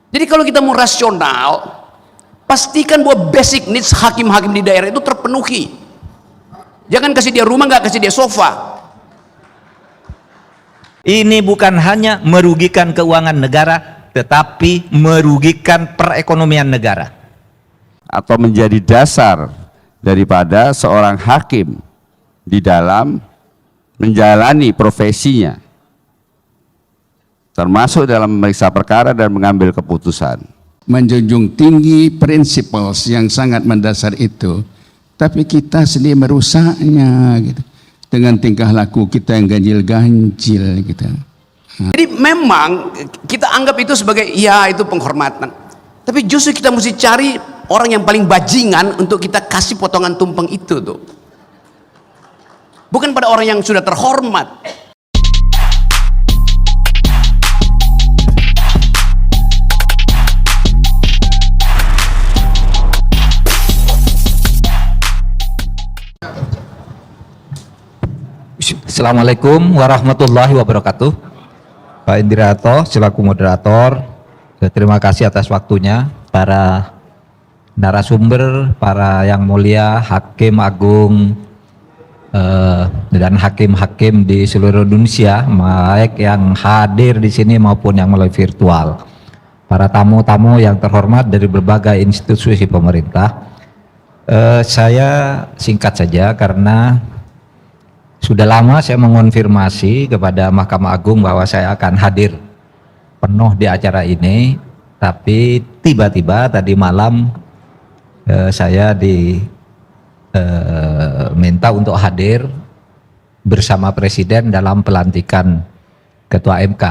Jadi kalau kita mau rasional, pastikan bahwa basic needs hakim-hakim di daerah itu terpenuhi. Jangan kasih dia rumah, nggak kasih dia sofa. Ini bukan hanya merugikan keuangan negara, tetapi merugikan perekonomian negara. Atau menjadi dasar daripada seorang hakim di dalam menjalani profesinya, termasuk dalam memeriksa perkara dan mengambil keputusan. Menjunjung tinggi principles yang sangat mendasar itu, tapi kita sendiri merusaknya gitu, dengan tingkah laku kita yang ganjil-ganjil gitu. Jadi memang kita anggap itu sebagai ya itu penghormatan, tapi justru kita mesti cari orang yang paling bajingan untuk kita kasih potongan tumpeng itu tuh, bukan pada orang yang sudah terhormat. Assalamualaikum warahmatullahi wabarakatuh. Pak Indrianto selaku moderator, terima kasih atas waktunya. Para narasumber, para yang mulia, Hakim Agung dan hakim-hakim di seluruh Indonesia, baik yang hadir di sini maupun yang melalui virtual. Para tamu-tamu yang terhormat dari berbagai institusi pemerintah. Saya singkat saja karena sudah lama saya mengonfirmasi kepada Mahkamah Agung bahwa saya akan hadir penuh di acara ini, tapi tiba-tiba tadi malam saya diminta untuk hadir bersama Presiden dalam pelantikan Ketua MK.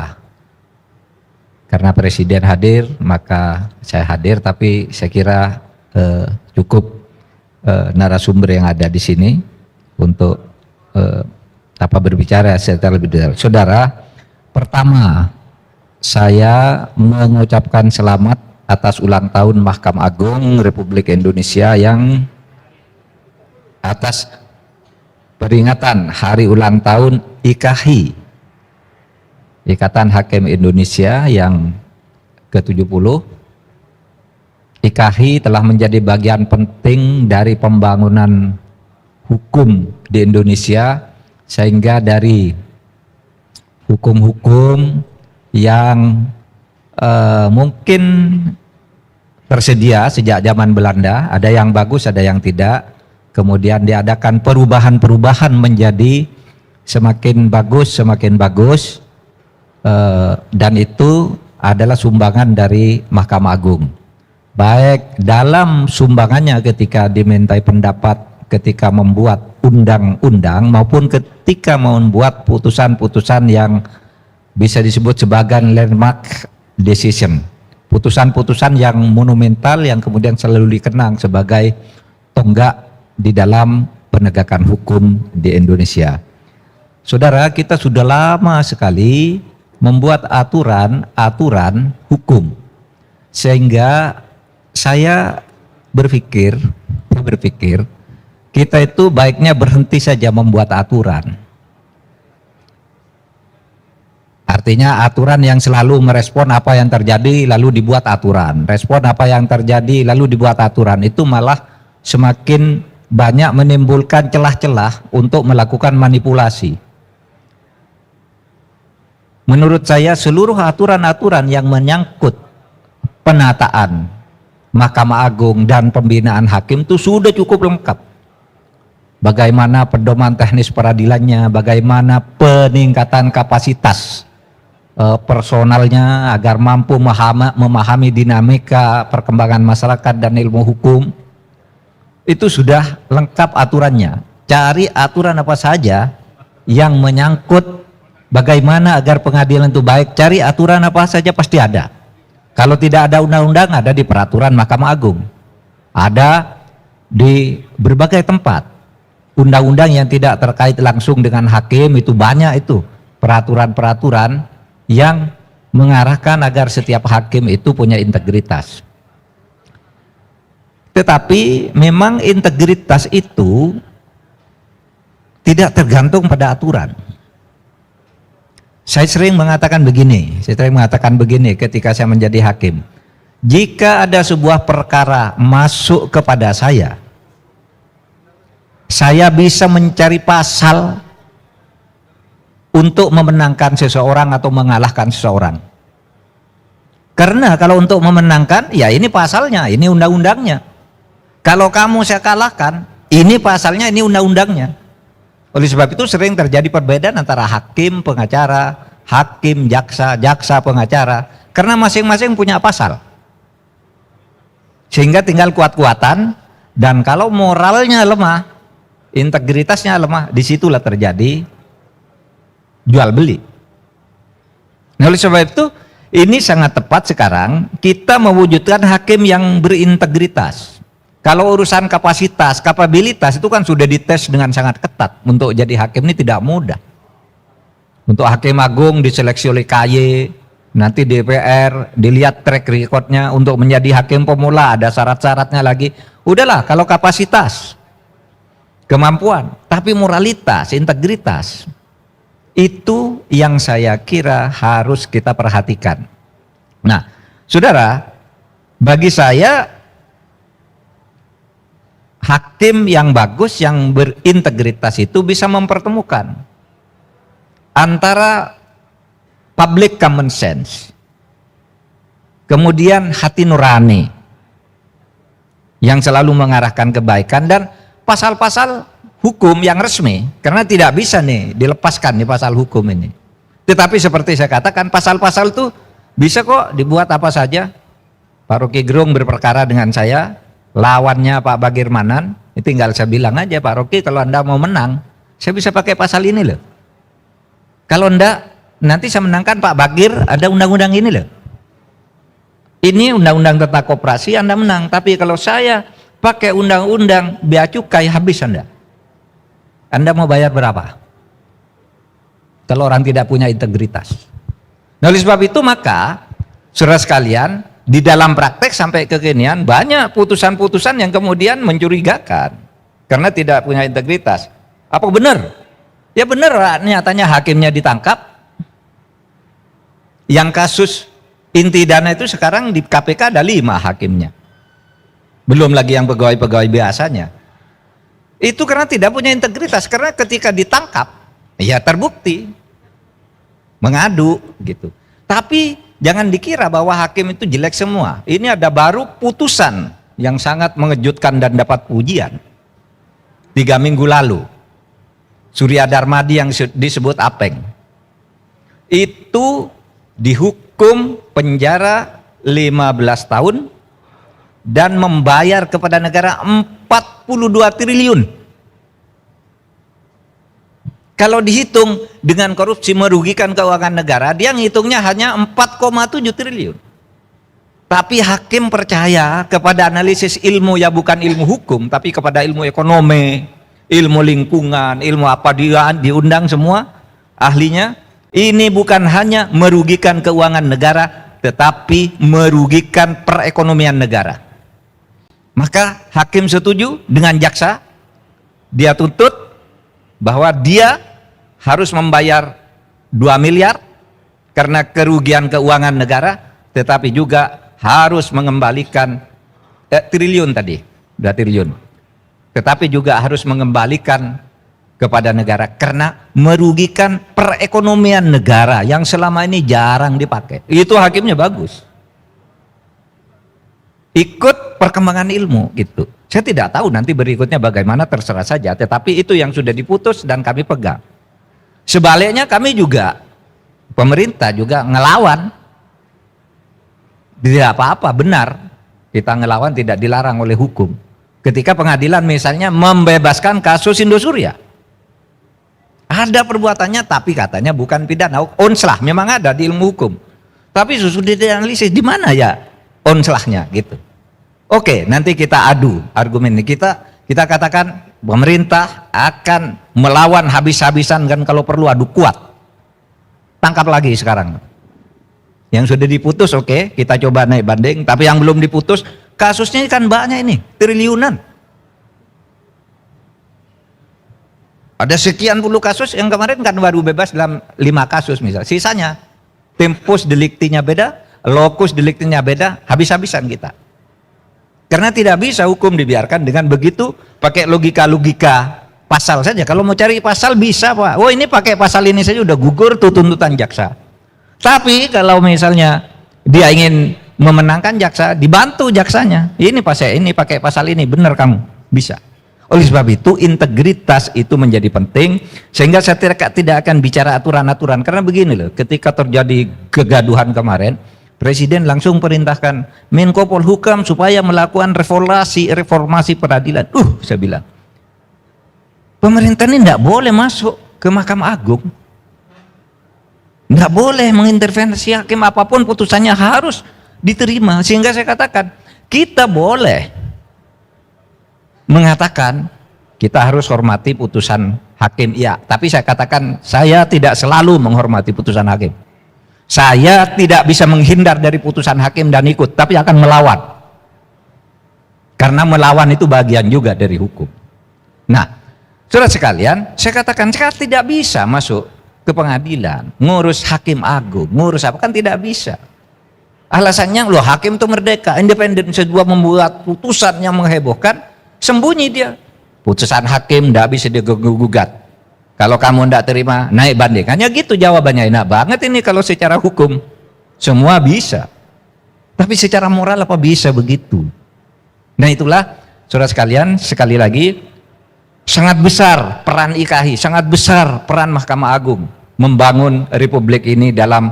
Karena Presiden hadir, maka saya hadir, tapi saya kira cukup narasumber yang ada di sini untuk berbicara secara lebih detail. Saudara, pertama saya mengucapkan selamat atas ulang tahun Mahkamah Agung Republik Indonesia yang atas peringatan hari ulang tahun IKHI, Ikatan Hakim Indonesia yang ke-70. IKHI telah menjadi bagian penting dari pembangunan hukum di Indonesia, sehingga dari hukum-hukum yang mungkin tersedia sejak zaman Belanda, ada yang bagus, ada yang tidak, kemudian diadakan perubahan-perubahan menjadi semakin bagus, dan itu adalah sumbangan dari Mahkamah Agung. Baik dalam sumbangannya ketika dimintai pendapat ketika membuat undang-undang maupun ketika membuat putusan-putusan yang bisa disebut sebagai landmark decision, putusan-putusan yang monumental yang kemudian selalu dikenang sebagai tonggak di dalam penegakan hukum di Indonesia. Saudara, kita sudah lama sekali membuat aturan hukum, sehingga saya berpikir kita itu baiknya berhenti saja membuat aturan. Artinya aturan yang selalu merespon apa yang terjadi lalu dibuat aturan. Respon apa yang terjadi lalu dibuat aturan, itu malah semakin banyak menimbulkan celah-celah untuk melakukan manipulasi. Menurut saya seluruh aturan-aturan yang menyangkut penataan Mahkamah Agung dan pembinaan hakim itu sudah cukup lengkap. Bagaimana pedoman teknis peradilannya, bagaimana peningkatan kapasitas personalnya agar mampu memahami dinamika perkembangan masyarakat dan ilmu hukum, itu sudah lengkap aturannya. Cari aturan apa saja yang menyangkut bagaimana agar pengadilan itu baik, cari aturan apa saja pasti ada. Kalau tidak ada undang-undang, ada di peraturan Mahkamah Agung, ada di berbagai tempat. Undang-undang yang tidak terkait langsung dengan hakim itu banyak, itu peraturan-peraturan yang mengarahkan agar setiap hakim itu punya integritas. Tetapi memang integritas itu tidak tergantung pada aturan. Saya sering mengatakan begini ketika saya menjadi hakim. jika ada sebuah perkara masuk kepada saya bisa mencari pasal untuk memenangkan seseorang atau mengalahkan seseorang. Karena kalau untuk memenangkan, ya ini pasalnya, ini undang-undangnya. Kalau kamu saya kalahkan, ini pasalnya, ini undang-undangnya. Oleh sebab itu sering terjadi perbedaan antara hakim, pengacara, hakim, jaksa, jaksa, pengacara. Karena masing-masing punya pasal. Sehingga tinggal kuat-kuatan, dan kalau moralnya lemah, integritasnya lemah, disitulah terjadi jual beli. Nah, oleh sebab itu ini sangat tepat sekarang kita mewujudkan hakim yang berintegritas. Kalau urusan kapasitas, kapabilitas itu kan sudah dites dengan sangat ketat. Untuk jadi hakim ini tidak mudah. Untuk hakim agung diseleksi oleh KY, nanti DPR dilihat track recordnya. Untuk menjadi hakim pemula ada syarat-syaratnya lagi. Udahlah, kalau kapasitas, kemampuan, tapi moralitas, integritas, itu yang saya kira harus kita perhatikan. Nah, saudara, bagi saya hakim yang bagus, yang berintegritas itu bisa mempertemukan antara public common sense, kemudian hati nurani yang selalu mengarahkan kebaikan, dan pasal-pasal hukum yang resmi, karena tidak bisa nih dilepaskan nih pasal hukum ini. Tetapi seperti saya katakan, pasal-pasal itu bisa kok dibuat apa saja. Pak Rocky Gerung berperkara dengan saya, lawannya Pak Bagir Manan, tinggal saya bilang aja, Pak Rocky kalau Anda mau menang, saya bisa pakai pasal ini loh. Kalau enggak, nanti saya menangkan Pak Bagir, ada undang-undang ini loh. Ini undang-undang tentang koperasi, Anda menang. Tapi kalau saya pakai undang-undang bea cukai, habis Anda mau bayar berapa? Kalau orang tidak punya integritas. Nah, oleh sebab itu maka, saudara sekalian, di dalam praktek sampai kekinian banyak putusan-putusan yang kemudian mencurigakan karena tidak punya integritas. Apa benar? Ya benar, nyatanya hakimnya ditangkap. Yang kasus inti dana itu sekarang di KPK ada 5 hakimnya. Belum lagi yang pegawai-pegawai biasanya. Itu karena tidak punya integritas, karena ketika ditangkap ya terbukti mengadu gitu. Tapi jangan dikira bahwa hakim itu jelek semua. Ini ada baru putusan yang sangat mengejutkan dan dapat pujian 3 minggu lalu. Surya Darmadi yang disebut Apeng itu dihukum penjara 15 tahun dan membayar kepada negara 42 triliun. Kalau dihitung dengan korupsi merugikan keuangan negara, dia ngitungnya hanya 4,7 triliun. Tapi hakim percaya kepada analisis ilmu, ya bukan ilmu hukum, tapi kepada ilmu ekonomi, ilmu lingkungan, ilmu apa, dia diundang semua ahlinya. Ini bukan hanya merugikan keuangan negara, tetapi merugikan perekonomian negara. Maka hakim setuju dengan jaksa, dia tuntut bahwa dia harus membayar 2 miliar karena kerugian keuangan negara, tetapi juga harus mengembalikan triliun tadi, 2 triliun. Tetapi juga harus mengembalikan kepada negara karena merugikan perekonomian negara yang selama ini jarang dipakai. Itu hakimnya bagus. Ikut perkembangan ilmu gitu. Saya tidak tahu nanti berikutnya bagaimana, terserah saja, tetapi itu yang sudah diputus dan kami pegang. Sebaliknya kami juga, pemerintah juga ngelawan. Tidak apa-apa, benar. Kita ngelawan tidak dilarang oleh hukum. Ketika pengadilan misalnya membebaskan kasus Indosuria. Ada perbuatannya tapi katanya bukan pidana. Onslah memang ada di ilmu hukum. Tapi sudah dianalisis di mana ya onslahnya gitu. Oke, nanti kita adu argumen ini. Kita katakan pemerintah akan melawan habis-habisan, kan kalau perlu adu kuat. Tangkap lagi sekarang. Yang sudah diputus oke, kita coba naik banding, tapi yang belum diputus kasusnya kan banyak ini, triliunan. Ada sekian puluh kasus yang kemarin kan baru bebas dalam 5 kasus misal. Sisanya tempus deliktinya beda, lokus deliktinya beda, habis-habisan kita. Karena tidak bisa hukum dibiarkan dengan begitu pakai logika-logika pasal saja. Kalau mau cari pasal bisa Pak. Oh ini pakai pasal ini saja udah gugur tuh tuntutan jaksa. Tapi kalau misalnya dia ingin memenangkan jaksa, dibantu jaksanya. Ini pakai pasal ini, benar kamu, bisa. Oleh sebab itu integritas itu menjadi penting, sehingga saya tidak akan bicara aturan-aturan. Karena begini loh, ketika terjadi kegaduhan kemarin, Presiden langsung perintahkan Menko Polhukam supaya melakukan reformasi peradilan. Saya bilang, pemerintah ini tidak boleh masuk ke Mahkamah Agung. Tidak boleh mengintervensi hakim, apapun putusannya harus diterima. Sehingga saya katakan, kita boleh mengatakan kita harus hormati putusan hakim, iya. Tapi saya katakan, saya tidak selalu menghormati putusan hakim. Saya tidak bisa menghindar dari putusan hakim dan ikut, tapi akan melawan. Karena melawan itu bagian juga dari hukum. Nah, saudara sekalian, saya katakan, saya tidak bisa masuk ke pengadilan, ngurus hakim agung, ngurus apa, kan tidak bisa. Alasannya, loh hakim itu merdeka, independen, sedua membuat putusan yang menghebohkan, sembunyi dia. Putusan hakim tidak bisa digugat. Kalau kamu tidak terima, naik banding. Hanya gitu jawabannya. Enak banget ini kalau secara hukum. Semua bisa. Tapi secara moral apa bisa begitu? Nah itulah, saudara sekalian, sekali lagi, sangat besar peran IKHI, sangat besar peran Mahkamah Agung membangun republik ini dalam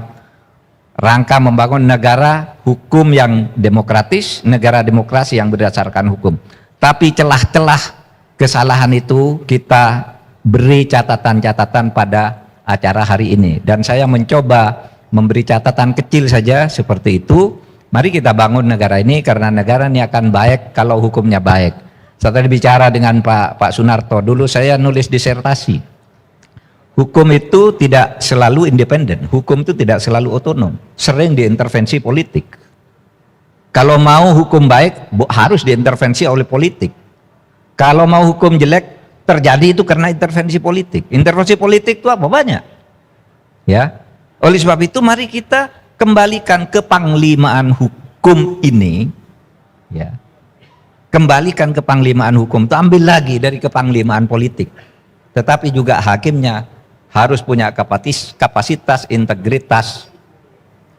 rangka membangun negara hukum yang demokratis, negara demokrasi yang berdasarkan hukum. Tapi celah-celah kesalahan itu kita beri catatan-catatan pada acara hari ini. Dan saya mencoba memberi catatan kecil saja seperti itu. Mari kita bangun negara ini, karena negara ini akan baik kalau hukumnya baik. Saya tadi bicara dengan Pak Sunarto, dulu saya nulis disertasi. Hukum itu tidak selalu independen, hukum itu tidak selalu otonom, sering diintervensi politik. Kalau mau hukum baik harus diintervensi oleh politik. Kalau mau hukum jelek terjadi itu karena intervensi politik. Intervensi politik itu apa? Banyak. Ya. Oleh sebab itu mari kita kembalikan ke panglimaan hukum ini, ya. Kembalikan ke panglimaan hukum itu, ambil lagi dari kepanglimaan politik. Tetapi juga hakimnya harus punya kapasitas, integritas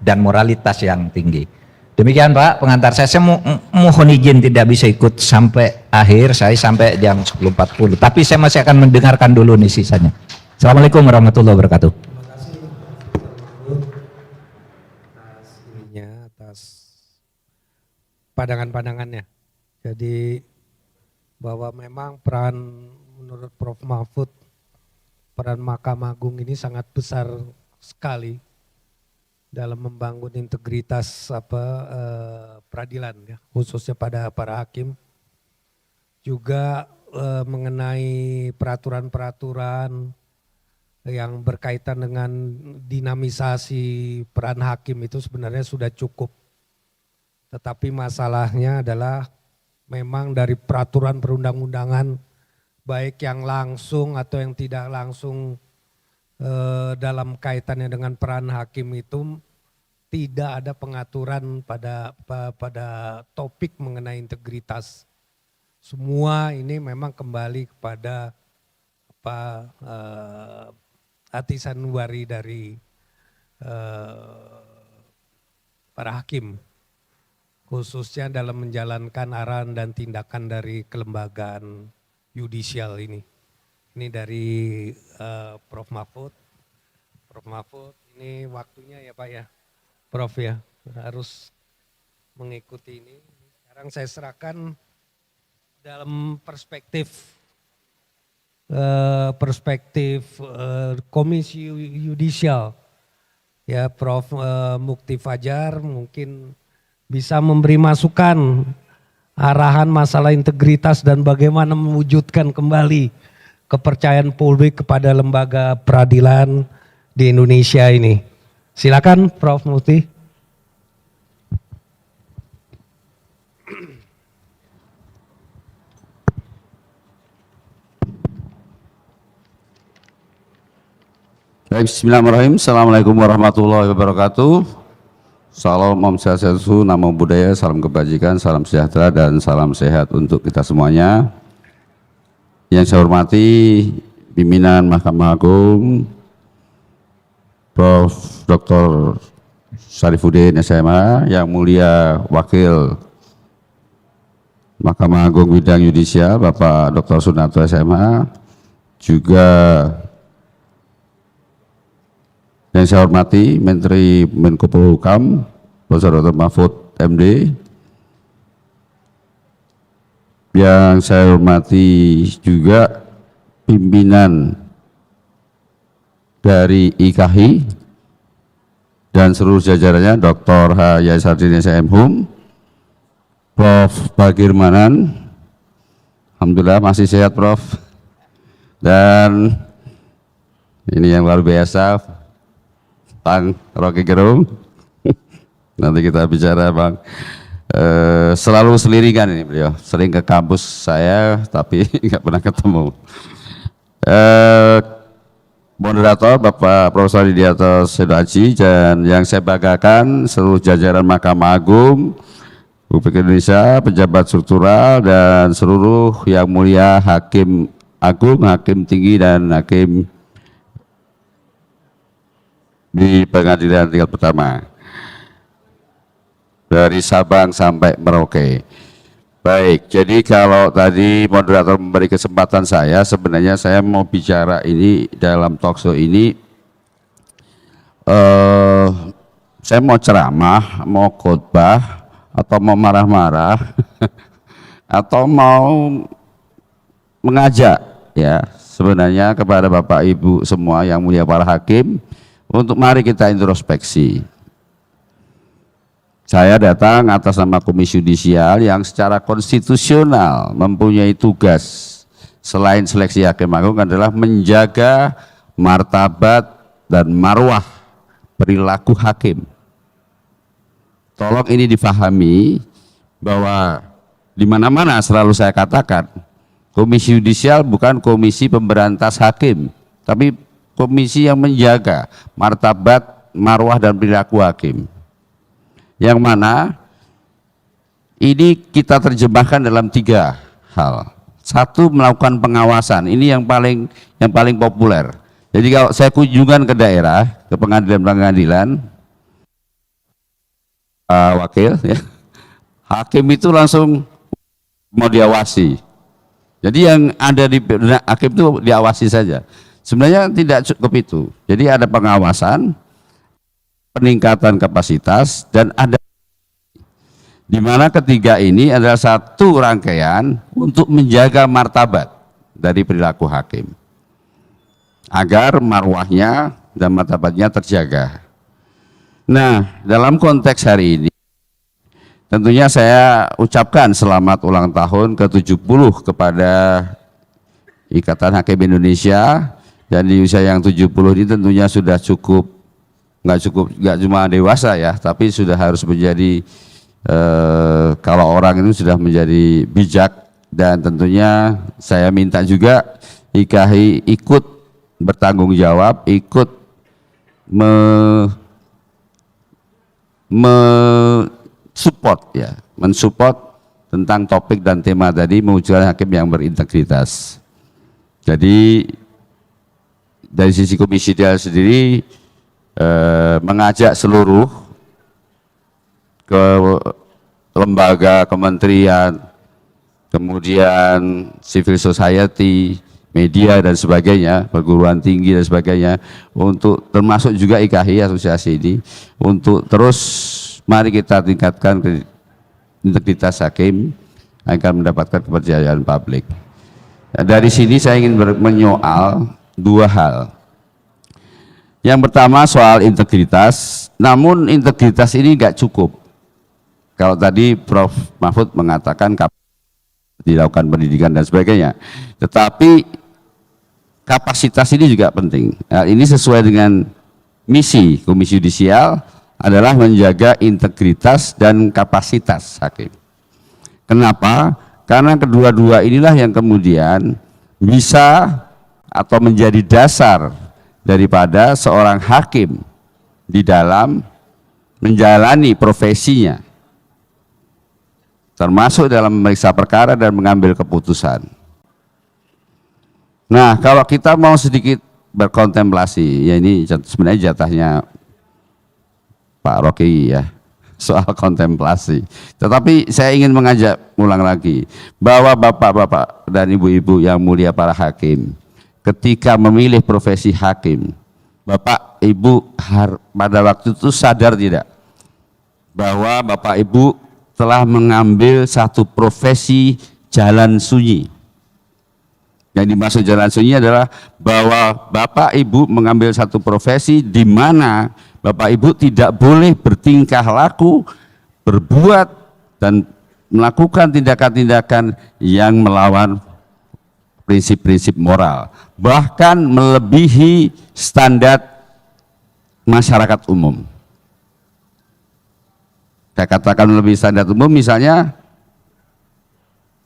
dan moralitas yang tinggi. Demikian Pak pengantar saya mohon izin tidak bisa ikut sampai akhir, saya sampai jam 10.40. Tapi saya masih akan mendengarkan dulu nih sisanya. Assalamualaikum warahmatullahi wabarakatuh. Terima kasih atas pandangan-pandangannya. Jadi bahwa memang peran menurut Prof. Mahfud, peran Mahkamah Agung ini sangat besar sekali dalam membangun integritas peradilan, ya, khususnya pada para hakim. Juga mengenai peraturan-peraturan yang berkaitan dengan dinamisasi peran hakim itu sebenarnya sudah cukup. Tetapi masalahnya adalah memang dari peraturan perundang-undangan, baik yang langsung atau yang tidak langsung dalam kaitannya dengan peran hakim itu tidak ada pengaturan pada topik mengenai integritas. Semua ini memang kembali kepada hati sanubari dari para hakim, khususnya dalam menjalankan arahan dan tindakan dari kelembagaan yudisial ini. Ini dari Prof. Mahfud. Prof. Mahfud, ini waktunya ya Pak ya, Prof ya, harus mengikuti ini. Sekarang saya serahkan dalam perspektif Komisi Yudisial, ya Prof. Mukti Fajar mungkin bisa memberi masukan arahan masalah integritas dan bagaimana mewujudkan kembali kepercayaan publik kepada lembaga peradilan di Indonesia ini. Silakan Prof. Mukti. Baik, bismillahirrahmanirrahim. Assalamualaikum warahmatullahi wabarakatuh. Salam Om Swastiastu, Namo Buddhaya, salam kebajikan, salam sejahtera dan salam sehat untuk kita semuanya. Yang saya hormati pimpinan Mahkamah Agung, Prof. Dr. Syarifuddin SMA, yang mulia Wakil Mahkamah Agung Bidang Yudisial Bapak Dr. Sunarto SMA, juga yang saya hormati Menteri Menko Polhukam Prof. Dr. Mahfud MD, yang saya hormati juga pimpinan dari IKHI dan seluruh jajarannya, Dr. H. Yaisardin SMHum, Prof. Bagirmanan, alhamdulillah masih sehat Prof. Dan ini yang luar biasa, Bang Rocky Gerung. Nanti kita bicara Bang. Selalu selirikan ini beliau, sering ke kampus saya tapi nggak pernah ketemu. Moderator Bapak Profesor Didiarto Sedoaji, dan yang saya banggakan seluruh jajaran Mahkamah Agung Republik Indonesia, pejabat struktural, dan seluruh yang mulia Hakim Agung, Hakim Tinggi, dan Hakim di Pengadilan Tingkat Pertama dari Sabang sampai Merauke. Baik, jadi kalau tadi moderator memberi kesempatan saya, sebenarnya saya mau bicara ini dalam talkshow ini, saya mau ceramah, mau khotbah, atau mau marah-marah, atau mau mengajak ya sebenarnya kepada Bapak Ibu semua yang mulia para hakim, untuk mari kita introspeksi. Saya datang atas nama Komisi Yudisial yang secara konstitusional mempunyai tugas selain seleksi hakim agung adalah menjaga martabat dan marwah perilaku hakim. Tolong ini difahami bahwa di mana-mana selalu saya katakan, Komisi Yudisial bukan komisi pemberantas hakim, tapi komisi yang menjaga martabat, marwah dan perilaku hakim. Yang mana ini kita terjemahkan dalam 3 hal. Satu, melakukan pengawasan. Ini yang paling populer. Jadi kalau saya kunjungan ke daerah, ke pengadilan-pengadilan, wakil ya, hakim itu langsung mau diawasi. Jadi yang ada di hakim itu diawasi saja. Sebenarnya tidak cukup itu. Jadi ada pengawasan, peningkatan kapasitas, dan ada di mana ketiga ini adalah satu rangkaian untuk menjaga martabat dari perilaku hakim agar marwahnya dan martabatnya terjaga. Nah, dalam konteks hari ini tentunya saya ucapkan selamat ulang tahun ke-70 kepada Ikatan Hakim Indonesia, dan di usia yang 70 ini tentunya sudah cukup, nggak cuma dewasa ya, tapi sudah harus menjadi kalau orang itu sudah menjadi bijak. Dan tentunya saya minta juga IKHI ikut bertanggung jawab, ikut mensupport ya, mensupport tentang topik dan tema tadi, mewujudkan hakim yang berintegritas. Jadi dari sisi Komisi Yudisial sendiri mengajak seluruh ke lembaga, kementerian, kemudian civil society, media dan sebagainya, perguruan tinggi dan sebagainya, untuk termasuk juga IKHI asosiasi ini, untuk terus mari kita tingkatkan integritas hakim agar mendapatkan kepercayaan publik. Nah, dari sini saya ingin menyoal 2 hal. Yang pertama soal integritas, namun integritas ini nggak cukup. Kalau tadi Prof. Mahfud mengatakan dilakukan pendidikan dan sebagainya, tetapi kapasitas ini juga penting. Nah, ini sesuai dengan misi Komisi Yudisial adalah menjaga integritas dan kapasitas hakim. Kenapa? Karena kedua-dua inilah yang kemudian bisa atau menjadi dasar daripada seorang hakim di dalam menjalani profesinya, termasuk dalam memeriksa perkara dan mengambil keputusan. Nah, kalau kita mau sedikit berkontemplasi, ya ini sebenarnya jatahnya Pak Rocky ya, soal kontemplasi. Tetapi saya ingin mengajak ulang lagi bahwa bapak-bapak dan ibu-ibu yang mulia para hakim, ketika memilih profesi hakim, bapak ibu pada waktu itu sadar tidak bahwa bapak ibu telah mengambil satu profesi jalan sunyi. Yang dimaksud jalan sunyi adalah bahwa bapak ibu mengambil satu profesi di mana bapak ibu tidak boleh bertingkah laku, berbuat dan melakukan tindakan-tindakan yang melawan prinsip-prinsip moral, bahkan melebihi standar masyarakat umum. Saya katakan lebih standar umum, misalnya,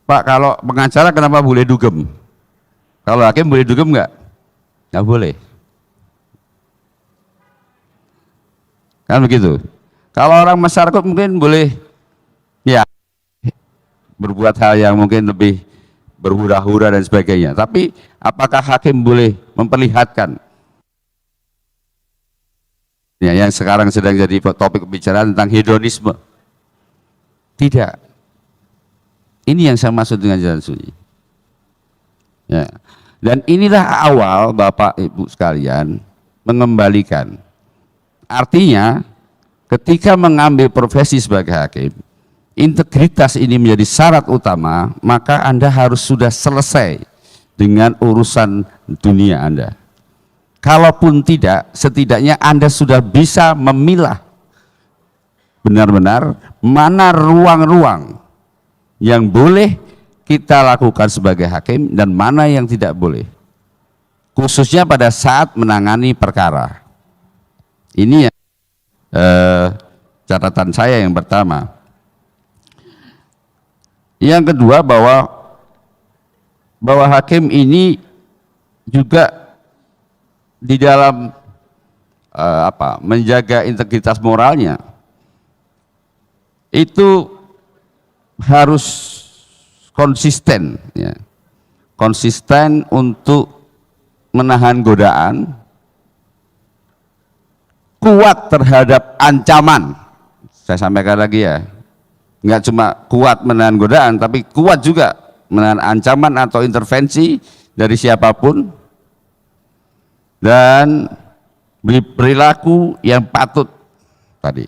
Pak, kalau pengacara kenapa boleh dugem? Kalau hakim boleh dugem nggak? Nggak boleh. Kan begitu. Kalau orang masyarakat mungkin boleh, ya, berbuat hal yang mungkin lebih berhura-hura dan sebagainya. Tapi apakah hakim boleh memperlihatkan? Ya, yang sekarang sedang jadi topik pembicaraan tentang hedonisme. Tidak. Ini yang saya maksud dengan jalan sunyi. Ya. Dan inilah awal Bapak Ibu sekalian mengembalikan. Artinya ketika mengambil profesi sebagai hakim, integritas ini menjadi syarat utama, maka Anda harus sudah selesai dengan urusan dunia Anda. Kalaupun tidak, setidaknya Anda sudah bisa memilah benar-benar mana ruang-ruang yang boleh kita lakukan sebagai hakim dan mana yang tidak boleh. Khususnya pada saat menangani perkara. Ini ya, catatan saya yang pertama. Yang kedua, bahwa hakim ini juga di dalam menjaga integritas moralnya itu harus konsisten, ya. Konsisten untuk menahan godaan, kuat terhadap ancaman. Saya sampaikan lagi ya, nggak cuma kuat menahan godaan, tapi kuat juga menahan ancaman atau intervensi dari siapapun, dan perilaku yang patut tadi.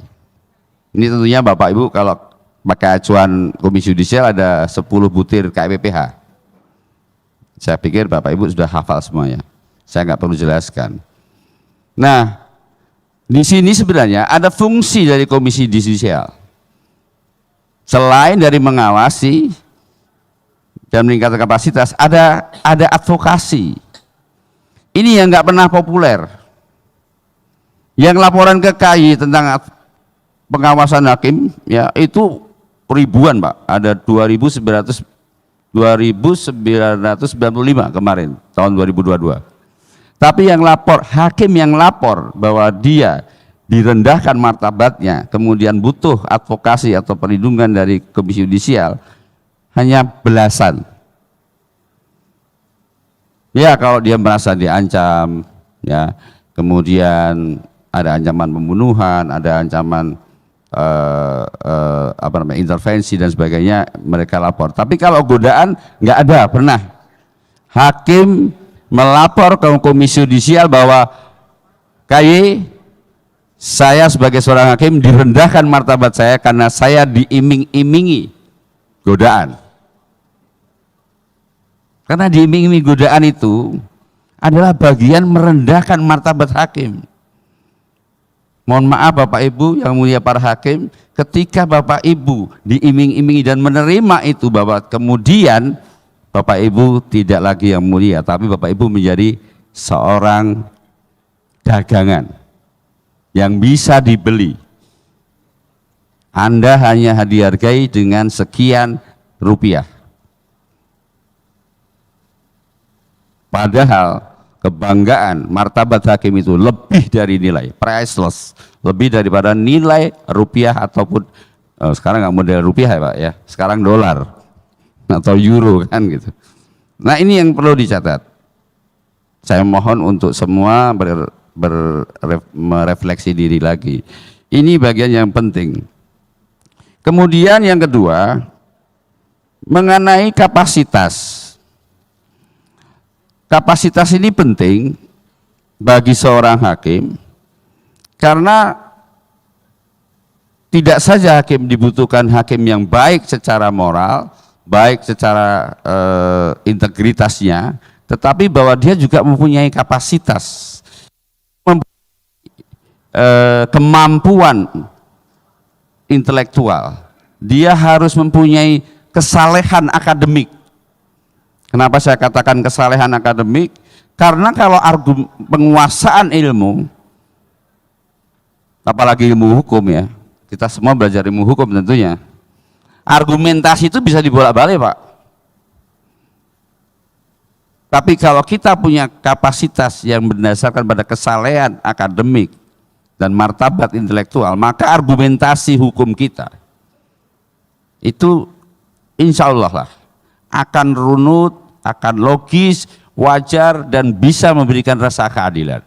Ini tentunya Bapak Ibu kalau pakai acuan Komisi Yudisial ada 10 butir KPPH. Saya pikir Bapak Ibu sudah hafal semuanya. Saya nggak perlu jelaskan. Nah, di sini sebenarnya ada fungsi dari Komisi Yudisial. Selain dari mengawasi dan meningkatkan kapasitas, ada advokasi. Ini yang nggak pernah populer. Yang laporan ke KAI tentang pengawasan hakim, ya itu ribuan, Pak. Ada 2.995 kemarin tahun 2022. Tapi yang lapor, hakim yang lapor bahwa dia direndahkan martabatnya, kemudian butuh advokasi atau perlindungan dari Komisi Yudisial, hanya belasan. Ya, kalau dia merasa diancam, ya, kemudian ada ancaman pembunuhan, ada ancaman intervensi dan sebagainya, mereka lapor. Tapi kalau godaan nggak ada pernah. Hakim melapor ke Komisi Yudisial bahwa KY, saya sebagai seorang hakim direndahkan martabat saya karena saya diiming-imingi godaan. Karena diiming-imingi godaan itu adalah bagian merendahkan martabat hakim. Mohon maaf Bapak Ibu yang mulia para hakim, ketika Bapak Ibu diiming-imingi dan menerima itu, bahwa kemudian Bapak Ibu tidak lagi yang mulia, tapi Bapak Ibu menjadi seorang dagangan yang bisa dibeli. Anda hanya dihargai dengan sekian rupiah. Padahal kebanggaan martabat hakim itu lebih dari nilai, priceless, lebih daripada nilai rupiah ataupun sekarang nggak model rupiah ya Pak ya, sekarang dolar atau euro kan gitu. Nah ini yang perlu dicatat. Saya mohon untuk semua merefleksi diri lagi. Ini bagian yang penting. Kemudian yang kedua, mengenai kapasitas. Kapasitas ini penting bagi seorang hakim karena tidak saja hakim dibutuhkan hakim yang baik secara moral, baik secara integritasnya, tetapi bahwa dia juga mempunyai kapasitas, kemampuan intelektual. Dia harus mempunyai kesalehan akademik. Kenapa saya katakan kesalehan akademik? Karena kalau penguasaan ilmu, apalagi ilmu hukum ya, kita semua belajar ilmu hukum tentunya, argumentasi itu bisa dibolak-balik Pak. Tapi kalau kita punya kapasitas yang berdasarkan pada kesalehan akademik dan martabat intelektual, maka argumentasi hukum kita itu insya Allah lah akan runut, akan logis, wajar, dan bisa memberikan rasa keadilan.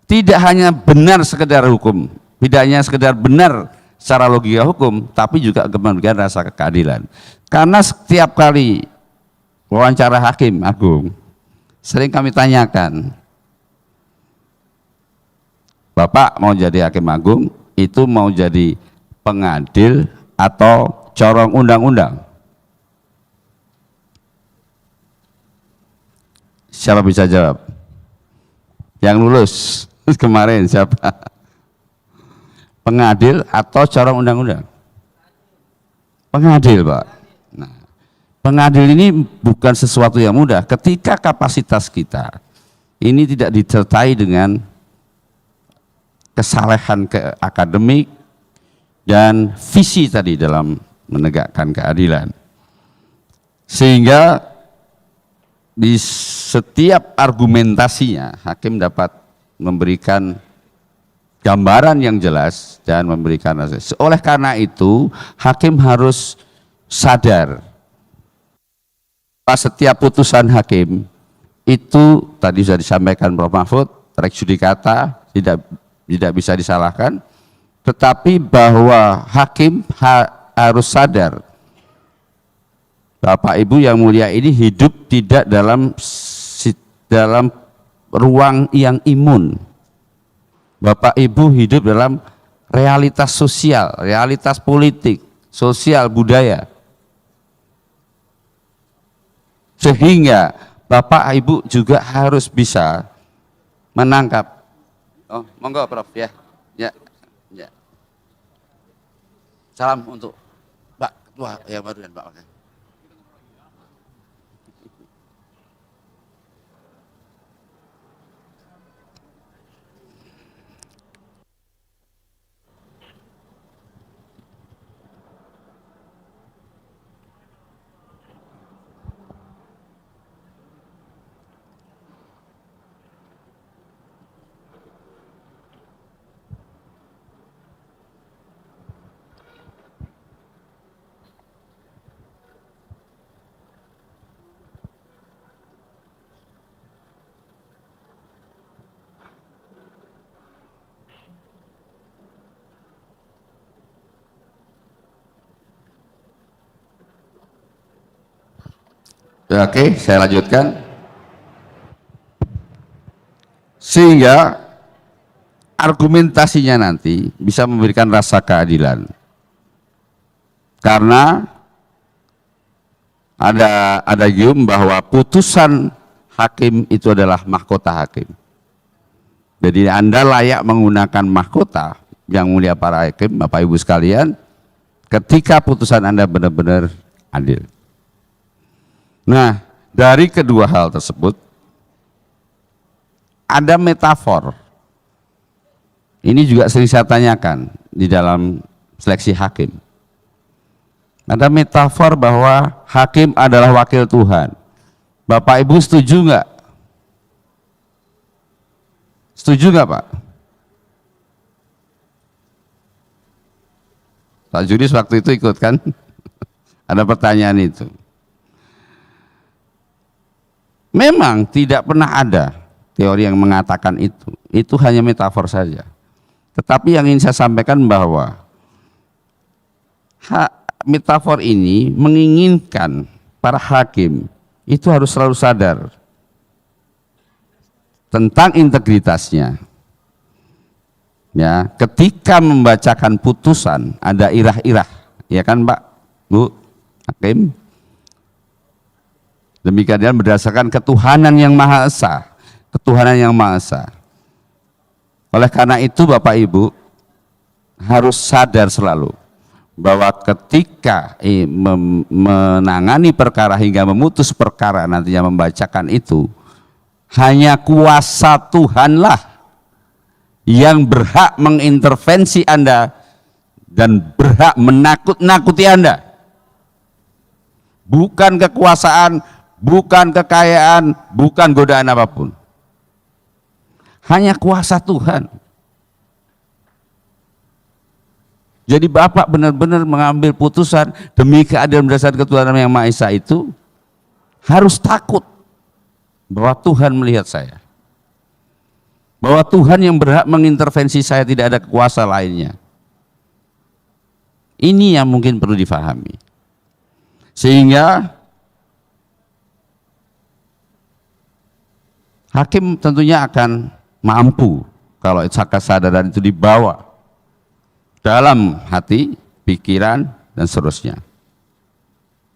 Tidak hanya benar sekedar hukum, tidak hanya sekedar benar secara logika hukum, tapi juga memberikan rasa keadilan. Karena setiap kali wawancara hakim agung, sering kami tanyakan, Bapak mau jadi hakim agung, itu mau jadi pengadil atau corong undang-undang? Siapa bisa jawab? Yang lulus kemarin siapa? Pengadil atau corong undang-undang? Pengadil Pak. Nah, pengadil ini bukan sesuatu yang mudah ketika kapasitas kita ini tidak disertai dengan kesalehan akademik dan visi tadi dalam menegakkan keadilan. Sehingga di setiap argumentasinya hakim dapat memberikan gambaran yang jelas dan memberikan nasihat. Oleh karena itu hakim harus sadar bahwa setiap putusan hakim itu tadi sudah disampaikan Prof. Mahfud, rex judicata tidak bisa disalahkan, tetapi bahwa hakim harus sadar Bapak Ibu yang mulia ini hidup tidak dalam ruang yang imun. Bapak Ibu hidup dalam realitas sosial, realitas politik, sosial, budaya. Sehingga Bapak Ibu juga harus bisa menangkap. Oh, monggo Prof ya. Ya. Ya. Salam untuk Pak Ketua yang baru dan Pak Wakil. Oke, saya lanjutkan. Sehingga argumentasinya nanti bisa memberikan rasa keadilan. Karena ada gium bahwa putusan hakim itu adalah mahkota hakim. Jadi Anda layak menggunakan mahkota yang mulia para hakim, Bapak Ibu sekalian, ketika putusan Anda benar-benar adil. Nah, dari kedua hal tersebut ada metafor. Ini juga sering saya tanyakan di dalam seleksi hakim. Ada metafor bahwa hakim adalah wakil Tuhan. Bapak Ibu setuju nggak? Setuju nggak Pak? Pak Julius waktu itu ikut kan? Ada pertanyaan itu. Memang tidak pernah ada teori yang mengatakan itu. Itu hanya metafor saja. Tetapi yang ingin saya sampaikan bahwa metafor ini menginginkan para hakim itu harus selalu sadar tentang integritasnya. Ya, ketika membacakan putusan ada irah-irah, ya kan Pak, Bu, Hakim. Demikian berdasarkan ketuhanan yang Maha Esa, ketuhanan yang Maha Esa. Oleh karena itu Bapak Ibu harus sadar selalu bahwa ketika menangani perkara hingga memutus perkara nantinya membacakan itu, hanya kuasa Tuhanlah yang berhak mengintervensi Anda dan berhak menakut-nakuti Anda. Bukan kekuasaan, bukan kekayaan, bukan godaan apapun. Hanya kuasa Tuhan. Jadi Bapak benar-benar mengambil putusan demi keadilan berdasarkan ketuhanan yang Maha Esa itu harus takut bahwa Tuhan melihat saya. Bahwa Tuhan yang berhak mengintervensi saya, tidak ada kuasa lainnya. Ini yang mungkin perlu difahami. Sehingga hakim tentunya akan mampu kalau kesadaran itu dibawa dalam hati, pikiran, dan seterusnya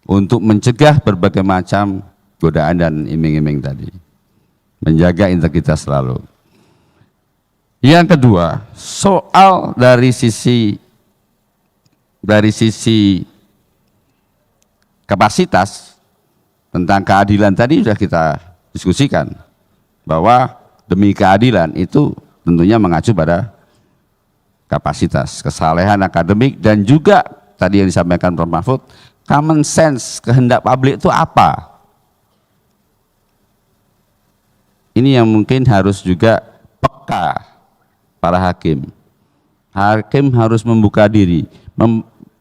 untuk mencegah berbagai macam godaan dan iming-iming tadi. Menjaga integritas selalu. Yang kedua, soal dari sisi kapasitas tentang keadilan tadi sudah kita diskusikan bahwa demi keadilan itu tentunya mengacu pada kapasitas, kesalehan akademik, dan juga tadi yang disampaikan Prof. Mahfud, common sense, kehendak publik itu apa? Ini yang mungkin harus juga peka para hakim. Hakim harus membuka diri,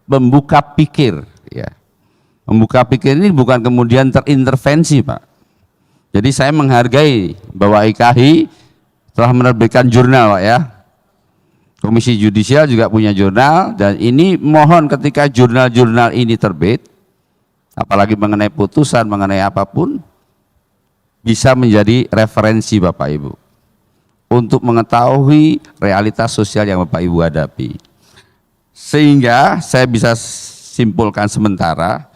membuka pikir, ya. Membuka pikir ini bukan kemudian terintervensi, Pak. Jadi saya menghargai bahwa IKHI telah menerbitkan jurnal, Pak, ya. Komisi Yudisial juga punya jurnal, dan ini mohon ketika jurnal-jurnal ini terbit, apalagi mengenai putusan, mengenai apapun, bisa menjadi referensi Bapak Ibu untuk mengetahui realitas sosial yang Bapak Ibu hadapi. Sehingga saya bisa simpulkan sementara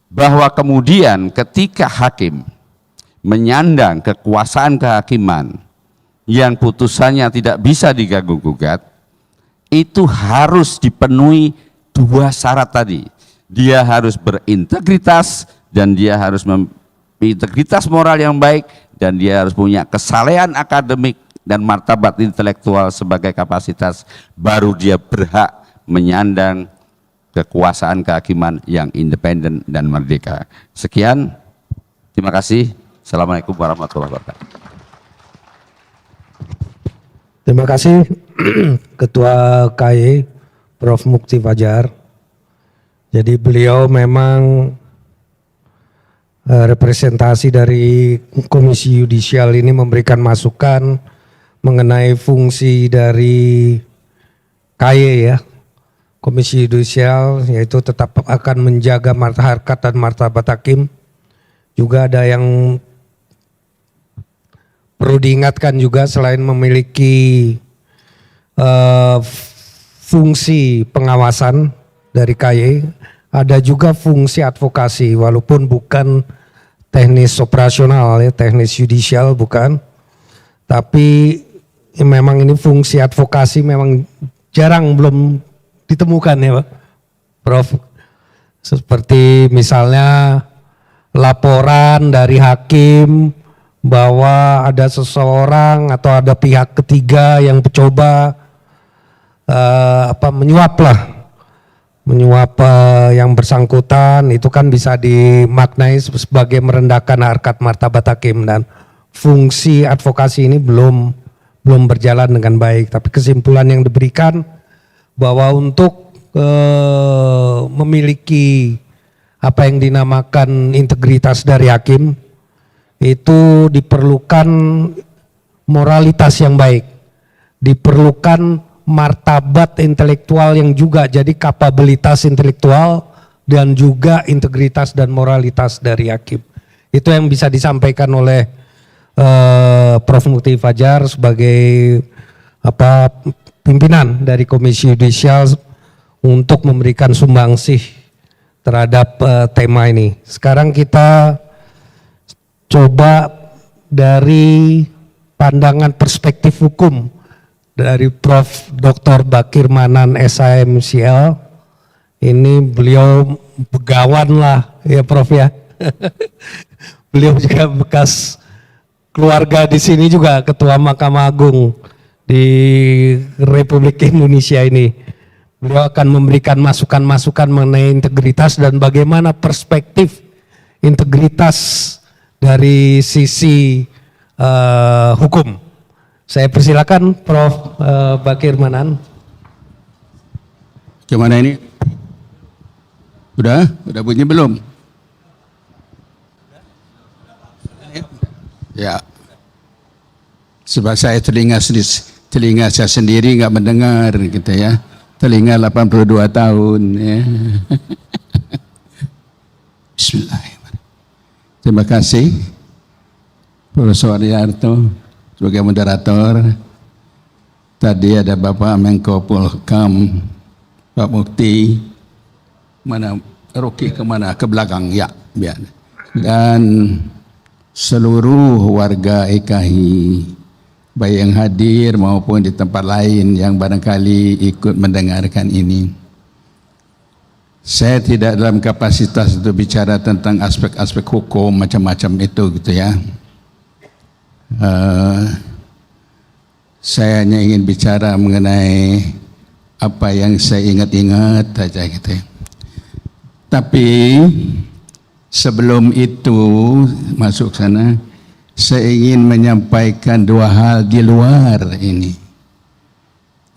bahwa kemudian ketika hakim menyandang kekuasaan kehakiman yang putusannya tidak bisa diganggu-gugat, itu harus dipenuhi dua syarat tadi. Dia harus berintegritas dan dia harus integritas moral yang baik, dan dia harus punya kesalehan akademik dan martabat intelektual sebagai kapasitas, baru dia berhak menyandang kekuasaan kehakiman yang independen dan merdeka. Sekian, terima kasih. Assalamualaikum warahmatullahi wabarakatuh. Terima kasih Ketua KY Prof. Mukti Fajar. Jadi beliau memang representasi dari Komisi Yudisial ini memberikan masukan mengenai fungsi dari KY, ya, Komisi Yudisial, yaitu tetap akan menjaga harkat dan martabat hakim. Juga ada yang perlu diingatkan juga, selain memiliki fungsi pengawasan dari KY, ada juga fungsi advokasi, walaupun bukan teknis operasional, ya, teknis yudisial bukan, tapi memang ini fungsi advokasi memang jarang, belum ditemukan, ya Pak Prof. Seperti misalnya laporan dari hakim bahwa ada seseorang atau ada pihak ketiga yang mencoba menyuap yang bersangkutan, itu kan bisa dimaknai sebagai merendahkan harkat martabat hakim, dan fungsi advokasi ini belum berjalan dengan baik. Tapi kesimpulan yang diberikan bahwa untuk memiliki apa yang dinamakan integritas dari hakim, itu diperlukan moralitas yang baik, diperlukan martabat intelektual yang juga jadi kapabilitas intelektual dan juga integritas dan moralitas dari hakim. Itu yang bisa disampaikan oleh Prof. Mukti Fajar sebagai pimpinan dari Komisi Yudisial untuk memberikan sumbangsih terhadap tema ini. Sekarang kita coba dari pandangan perspektif hukum dari Prof. Dr. Bakir Manan SHMCL. Ini beliau begawan lah ya Prof ya. Beliau juga bekas keluarga di sini juga Ketua Mahkamah Agung di Republik Indonesia ini. Beliau akan memberikan masukan-masukan mengenai integritas dan bagaimana perspektif integritas dari sisi hukum. Saya persilakan Prof. Bakir Manan. Gimana ini? Udah bunyi belum? Ya. Sebab saya telinga saya sendiri nggak mendengar gitu ya. Telinga 82 tahun ya. Bismillahirrahmanirrahim. Terima kasih Profesor Yarto sebagai moderator. Tadi ada Bapak Menko Polhukam, Pak Mukti, mana Rocky kemana? Ke belakang ya, biar. Dan seluruh warga EKHI, baik yang hadir maupun di tempat lain yang barangkali ikut mendengarkan ini. Saya tidak dalam kapasitas untuk bicara tentang aspek-aspek hukum macam-macam itu gitu ya. Saya hanya ingin bicara mengenai apa yang saya ingat-ingat saja gitu ya. Tapi sebelum itu masuk sana, saya ingin menyampaikan dua hal di luar ini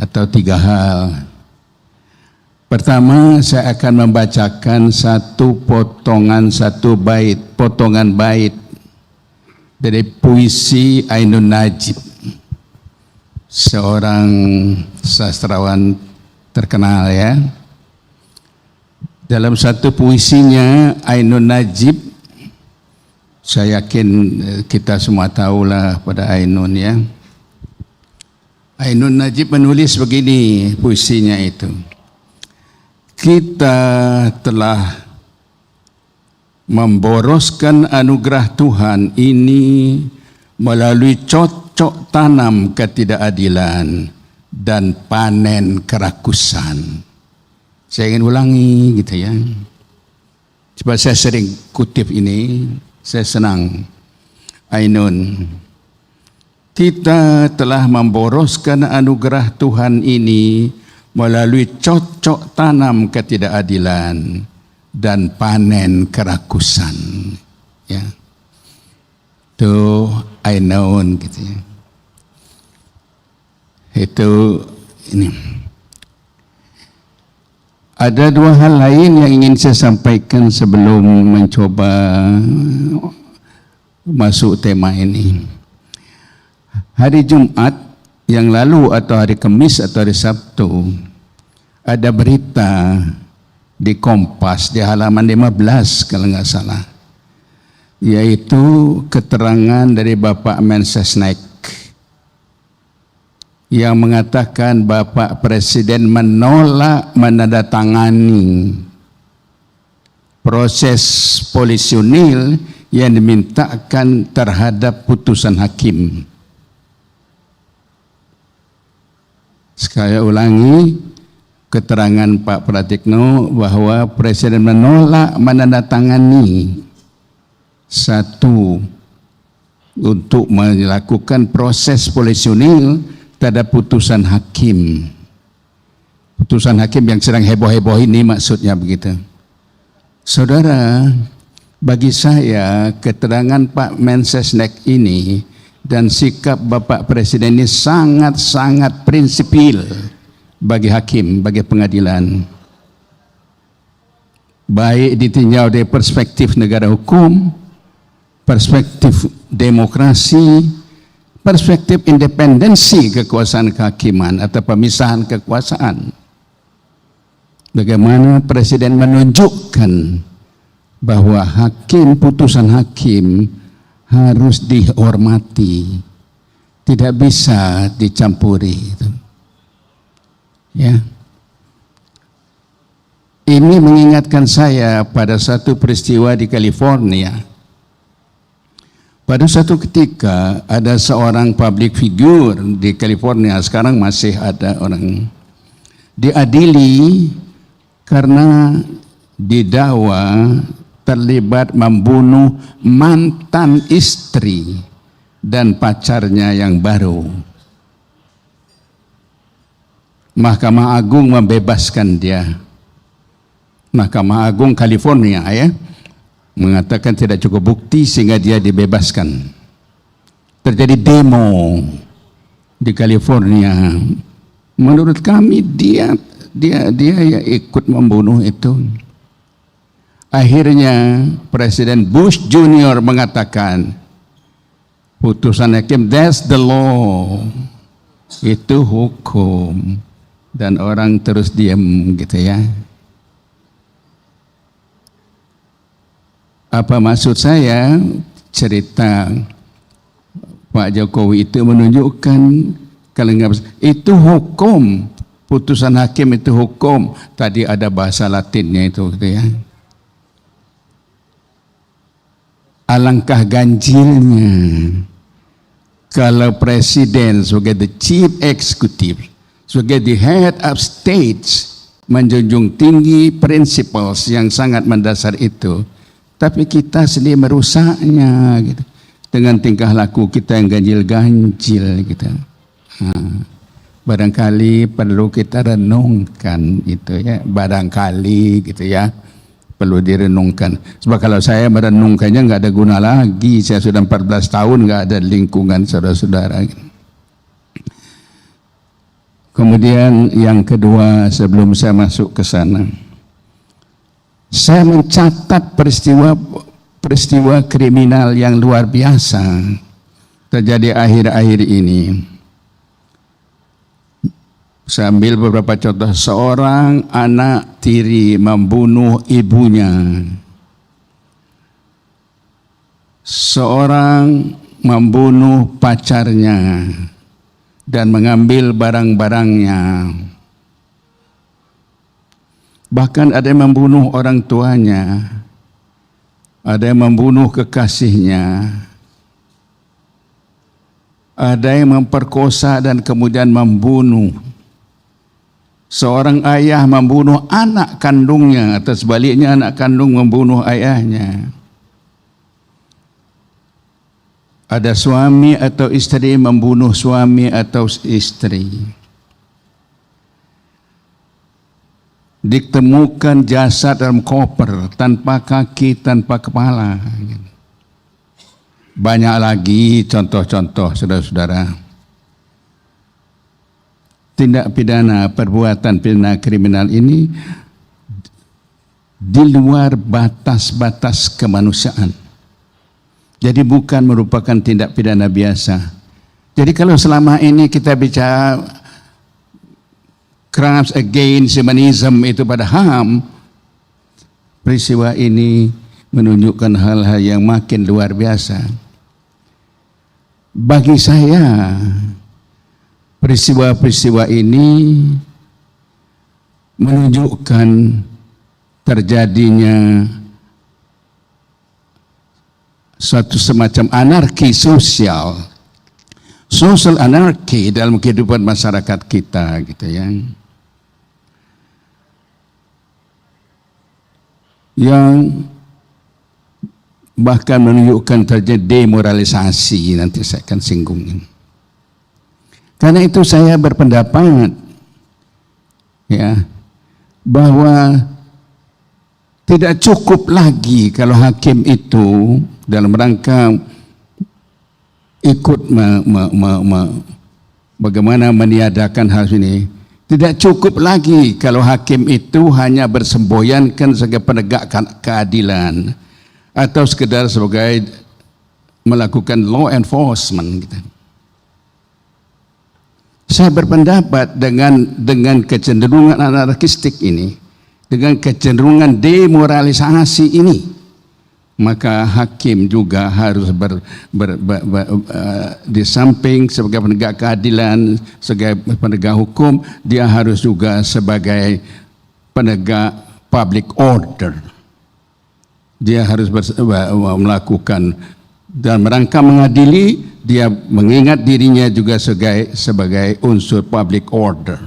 atau tiga hal. Pertama, saya akan membacakan potongan bait dari puisi Ainun Najib, seorang sastrawan terkenal ya. Dalam satu puisinya Ainun Najib, saya yakin kita semua tahulah pada Ainun ya. Ainun Najib menulis begini puisinya itu. Kita telah memboroskan anugerah Tuhan ini melalui cocok tanam ketidakadilan dan panen kerakusan. Saya ingin ulangi gitu ya. Sebab saya sering kutip ini, saya senang. Ainun, kita telah memboroskan anugerah Tuhan ini melalui cocok tanam ketidakadilan dan panen kerakusan. Ya, itu Ainun gitu ya. Itu ini. Ada dua hal lain yang ingin saya sampaikan sebelum mencoba masuk tema ini. Hari Jumat yang lalu atau hari Kamis atau hari Sabtu, ada berita di Kompas di halaman 15 kalau nggak salah, yaitu keterangan dari Bapak Mensesnek yang mengatakan Bapak Presiden menolak menandatangani proses polisionil yang dimintakan terhadap putusan hakim. Sekali ulangi, keterangan Pak Pratikno bahwa Presiden menolak menandatangani satu untuk melakukan proses polisionil terhadap putusan hakim. Putusan hakim yang sedang heboh-heboh ini maksudnya begitu. Saudara, bagi saya keterangan Pak Mensesnek ini dan sikap Bapak Presiden ini sangat-sangat prinsipil bagi hakim, bagi pengadilan. baik ditinjau dari perspektif negara hukum, perspektif demokrasi, perspektif independensi kekuasaan kehakiman atau pemisahan kekuasaan. Bagaimana Presiden menunjukkan bahwa putusan hakim harus dihormati, tidak bisa dicampuri. Ya. Ini mengingatkan saya pada satu peristiwa di California. Pada suatu ketika ada seorang public figure di California, sekarang masih ada orang, diadili karena didakwa terlibat membunuh mantan istri dan pacarnya yang baru. Mahkamah Agung membebaskan dia. Mahkamah Agung California mengatakan tidak cukup bukti sehingga dia dibebaskan. Terjadi demo di California. Menurut kami dia yang ikut membunuh itu. Akhirnya Presiden Bush Junior mengatakan, putusan hakim, that's the law, itu hukum, dan orang terus diam gitu ya. Apa maksud saya? Cerita Pak Jokowi itu menunjukkan kalau itu hukum, putusan hakim itu hukum. Tadi ada bahasa Latinnya itu gitu ya. Alangkah ganjilnya kalau presiden sebagai the chief executive, sebagai the head of states, menjunjung tinggi principles yang sangat mendasar itu, tapi kita sendiri merusaknya gitu, dengan tingkah laku kita yang ganjil-ganjil gitu. Barangkali perlu kita renungkan itu ya, barangkali gitu ya, perlu direnungkan. Sebab kalau saya merenungkannya nggak ada guna lagi. Saya sudah 14 tahun nggak ada lingkungan saudara-saudara. Kemudian yang kedua, sebelum saya masuk ke sana, saya mencatat peristiwa kriminal yang luar biasa terjadi akhir-akhir ini. Saya ambil beberapa contoh. Seorang anak tiri membunuh ibunya. Seorang membunuh pacarnya dan mengambil barang-barangnya. Bahkan ada yang membunuh orang tuanya. Ada yang membunuh kekasihnya. Ada yang memperkosa dan kemudian membunuh. Seorang ayah membunuh anak kandungnya atau sebaliknya anak kandung membunuh ayahnya. Ada suami atau istri membunuh suami atau istri. Ditemukan jasad dalam koper tanpa kaki, tanpa kepala. Banyak lagi contoh-contoh saudara-saudara. Tindak pidana perbuatan pidana kriminal ini di luar batas-batas kemanusiaan. Jadi bukan merupakan tindak pidana biasa. Jadi kalau selama ini kita bicara crimes against humanism itu pada HAM, peristiwa ini menunjukkan hal-hal yang makin luar biasa. Bagi saya, peristiwa-peristiwa ini menunjukkan terjadinya suatu semacam anarki sosial, social anarki dalam kehidupan masyarakat kita gitu ya. Yang bahkan menunjukkan terjadi demoralisasi, nanti saya akan singgung ini. Karena itu saya berpendapat ya bahwa tidak cukup lagi kalau hakim itu dalam rangka ikut bagaimana meniadakan hal ini, Tidak cukup lagi kalau hakim itu hanya bersemboyankan sebagai penegak keadilan atau sekedar sebagai melakukan law enforcement gitu. Saya berpendapat dengan kecenderungan anarkistik ini, dengan kecenderungan demoralisasi ini, maka hakim juga harus di samping sebagai penegak keadilan, sebagai penegak hukum, dia harus juga sebagai penegak public order. Dia harus melakukan dan merangka mengadili, dia mengingat dirinya juga sebagai unsur public order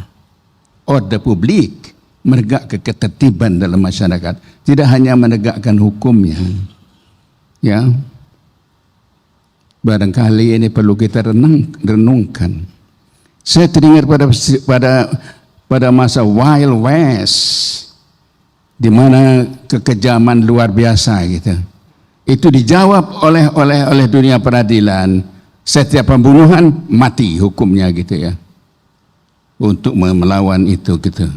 publik, menegakkan ketertiban dalam masyarakat, tidak hanya menegakkan hukumnya. Ya, barangkali ini perlu kita renungkan. Saya teringat pada masa Wild West, di mana kekejaman luar biasa gitu. Itu dijawab oleh dunia peradilan. Setiap pembunuhan mati hukumnya gitu ya. Untuk melawan itu gitu.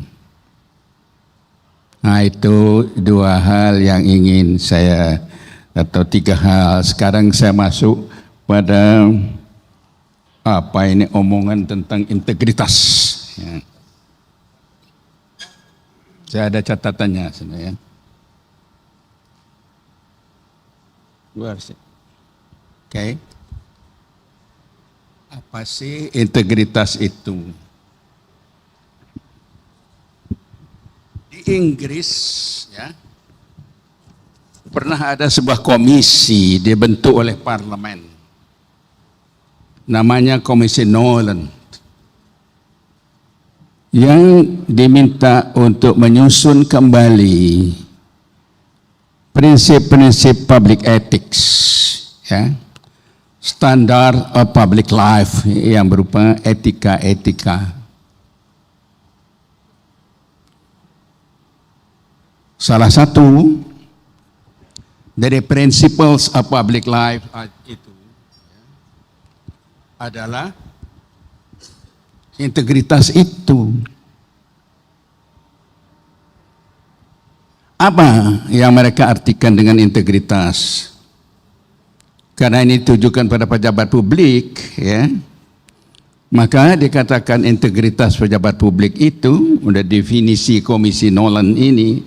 Nah, itu dua hal yang ingin saya, atau tiga hal. Sekarang saya masuk pada omongan tentang integritas. Ya. Saya ada catatannya sebenarnya. Oke. Apa sih integritas itu? Di Inggris ya, pernah ada sebuah komisi dibentuk oleh parlemen. Namanya Komisi Nolan. Yang diminta untuk menyusun kembali prinsip-prinsip public ethics, ya, standar of public life yang berupa etika-etika. Salah satu dari principles of public life itu adalah integritas itu. Apa yang mereka artikan dengan integritas? Karena ini ditujukan pada pejabat publik, ya, maka dikatakan integritas pejabat publik itu, udah definisi Komisi Nolan ini,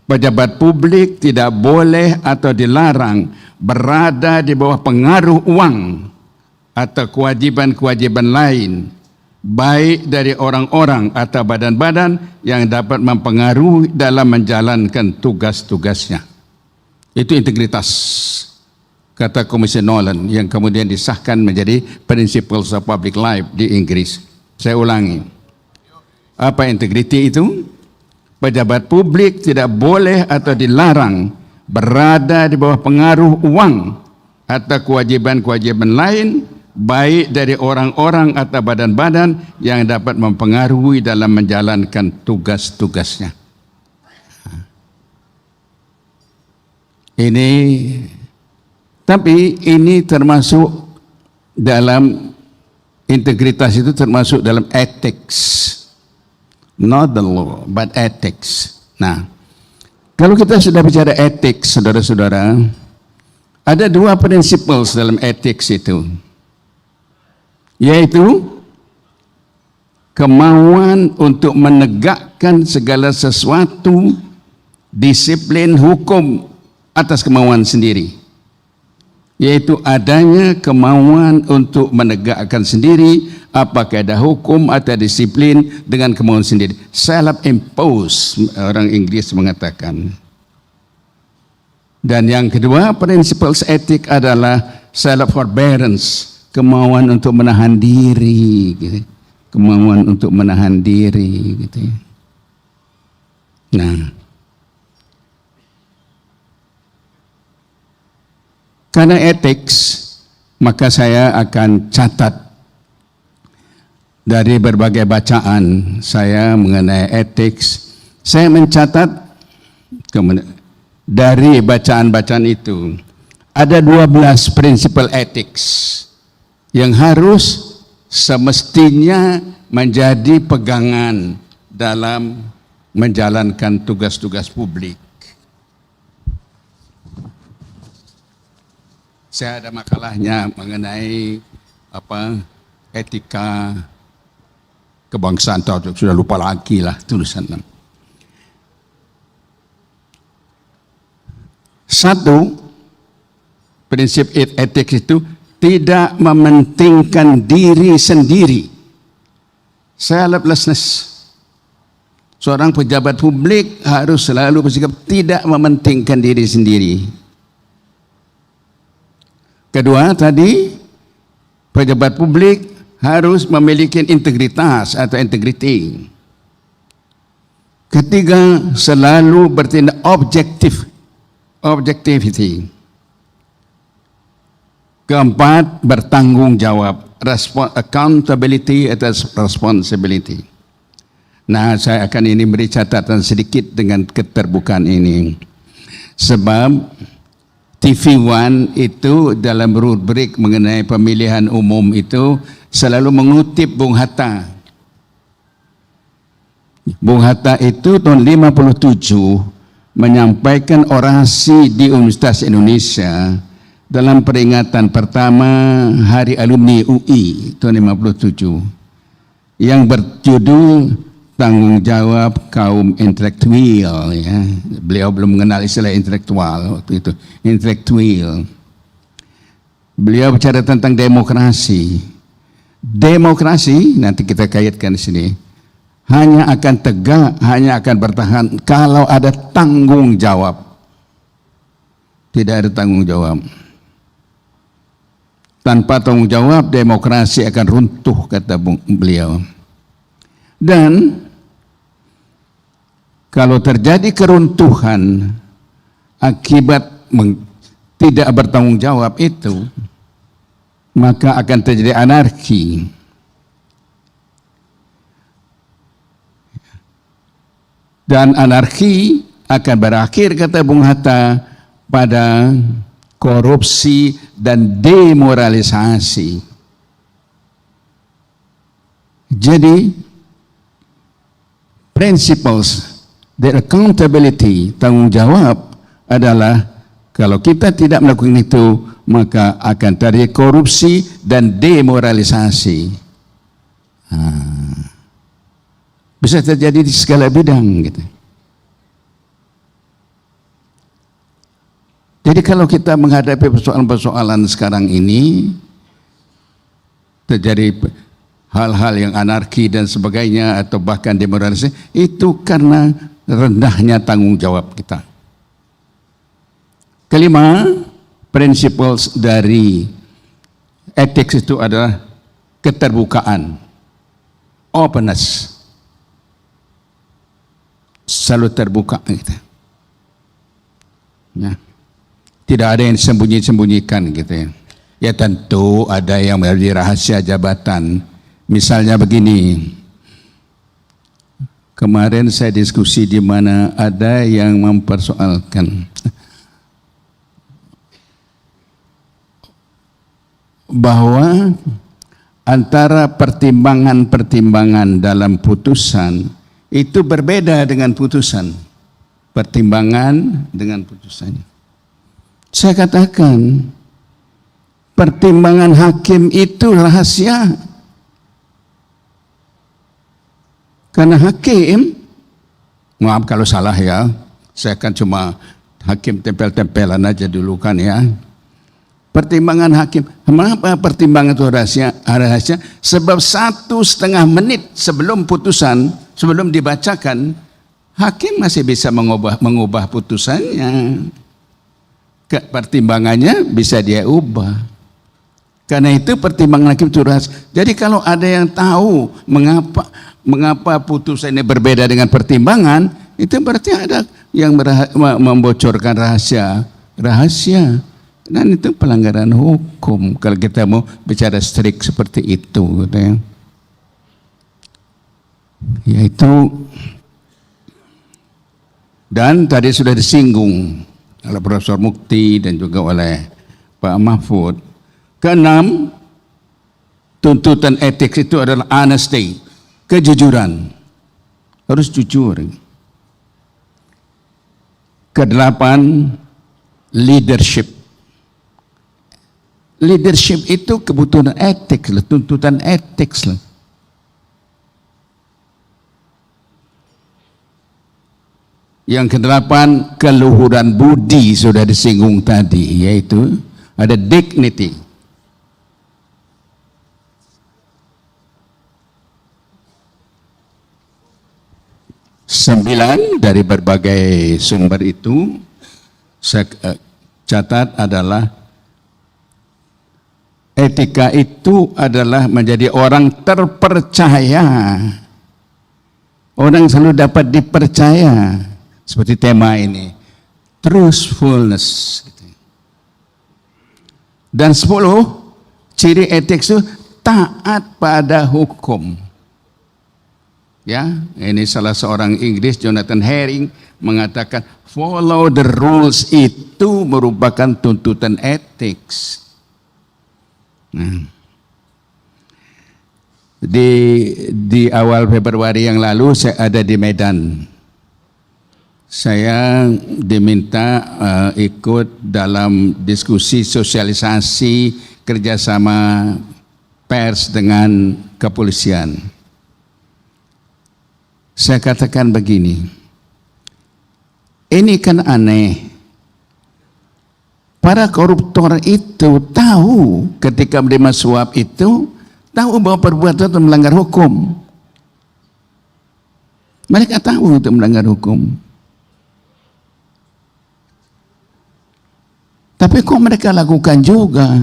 pejabat publik tidak boleh atau dilarang berada di bawah pengaruh uang atau kewajiban-kewajiban lain, baik dari orang-orang atau badan-badan yang dapat mempengaruhi dalam menjalankan tugas-tugasnya. Itu integritas, kata Komisi Nolan, yang kemudian disahkan menjadi Principles of Public Life di Inggris. Saya ulangi. Apa integriti itu? Pejabat publik tidak boleh atau dilarang berada di bawah pengaruh uang atau kewajiban-kewajiban lain, baik dari orang-orang atau badan-badan yang dapat mempengaruhi dalam menjalankan tugas-tugasnya. Tapi ini termasuk dalam integritas, itu termasuk dalam ethics. Not the law, but ethics. Nah, kalau kita sudah bicara ethics, saudara-saudara, ada dua principles dalam ethics itu, yaitu kemauan untuk menegakkan segala sesuatu, disiplin hukum atas kemauan sendiri, yaitu adanya kemauan untuk menegakkan sendiri apakah ada hukum atau disiplin dengan kemauan sendiri. Self-imposed, orang Inggris mengatakan. Dan yang kedua, prinsipal etik adalah self-forbearance, kemauan untuk menahan diri, gitu. Kemauan untuk menahan diri, gitu. Nah, karena ethics, maka saya akan catat dari berbagai bacaan saya mengenai ethics. Saya mencatat dari bacaan-bacaan itu ada 12 prinsipal ethics yang harus semestinya menjadi pegangan dalam menjalankan tugas-tugas publik. Saya ada makalahnya mengenai etika kebangsaan, sudah lupa lagi lah tulisannya. Satu, prinsip etik itu tidak mementingkan diri sendiri. Selflessness. Seorang pejabat publik harus selalu bersikap tidak mementingkan diri sendiri. Kedua tadi, pejabat publik harus memiliki integritas atau integrity. Ketiga, selalu bertindak objectivity. Keempat, bertanggung jawab, accountability atas responsibility. Nah, saya akan ini beri catatan sedikit dengan keterbukaan ini. Sebab TV One itu dalam rubrik mengenai pemilihan umum itu selalu mengutip Bung Hatta. Bung Hatta itu tahun 57 menyampaikan orasi di Universitas Indonesia dalam peringatan pertama Hari Alumni UI tahun 57 yang berjudul tanggung jawab kaum intelektual, ya. Beliau belum mengenal istilah intelektual waktu itu, intelektual. Beliau bicara tentang demokrasi. Demokrasi nanti kita kaitkan di sini hanya akan tegak, hanya akan bertahan kalau ada tanggung jawab. Tidak ada tanggung jawab. Tanpa tanggung jawab demokrasi akan runtuh, kata beliau. Dan kalau terjadi keruntuhan akibat tidak bertanggung jawab itu, maka akan terjadi anarki. Dan anarki akan berakhir, kata Bung Hatta, pada korupsi dan demoralisasi. Jadi, principles the accountability, tanggung jawab adalah kalau kita tidak melakukan itu, maka akan terjadi korupsi dan demoralisasi. Bisa terjadi di segala bidang gitu. Jadi kalau kita menghadapi persoalan-persoalan sekarang ini, terjadi hal-hal yang anarki dan sebagainya atau bahkan demoralisasi, itu karena rendahnya tanggung jawab kita. Kelima, principles dari etik itu adalah keterbukaan, openness. Selalu terbuka gitu. Ya. Tidak ada yang disembunyi-sembunyikan gitu ya. Ya tentu ada yang menjadi rahasia jabatan. Misalnya begini. Kemarin saya diskusi di mana ada yang mempersoalkan bahwa antara pertimbangan-pertimbangan dalam putusan itu berbeda dengan putusan. Pertimbangan dengan putusannya. Saya katakan pertimbangan hakim itu rahasia. Karena hakim, maaf kalau salah ya, saya kan cuma hakim tempel-tempelan aja dulu kan ya. Pertimbangan hakim, mengapa pertimbangan itu rahasia? Sebab 1,5 menit sebelum putusan, sebelum dibacakan, hakim masih bisa mengubah putusannya. Pertimbangannya bisa dia ubah. Karena itu pertimbangan hakim itu rahasia. Jadi kalau ada yang tahu mengapa putusan ini berbeda dengan pertimbangan, itu berarti ada yang membocorkan rahasia. Dan itu pelanggaran hukum kalau kita mau bicara strict seperti itu, gitu ya. Yaitu, dan tadi sudah disinggung oleh Profesor Mukti dan juga oleh Pak Mahfud. Keenam, tuntutan etik itu adalah honesty, kejujuran, harus jujur. Kedelapan, leadership. Leadership itu kebutuhan etik, tuntutan etik. Yang kedelapan, keluhuran budi sudah disinggung tadi, yaitu ada dignity. Sembilan dari berbagai sumber itu saya catat adalah etika itu adalah menjadi orang terpercaya. Orang selalu dapat dipercaya. Seperti tema ini, truthfulness. Dan 10 ciri etik itu taat pada hukum. Ya, ini salah seorang Inggris, Jonathan Herring, mengatakan follow the rules itu merupakan tuntutan etik. Nah, di awal Februari yang lalu saya ada di Medan. Saya diminta ikut dalam diskusi sosialisasi kerjasama pers dengan kepolisian. Saya katakan begini, ini kan aneh. Para koruptor itu tahu ketika menerima suap itu, tahu bahwa perbuatan itu melanggar hukum. Mereka tahu itu melanggar hukum. Tapi kok mereka lakukan juga?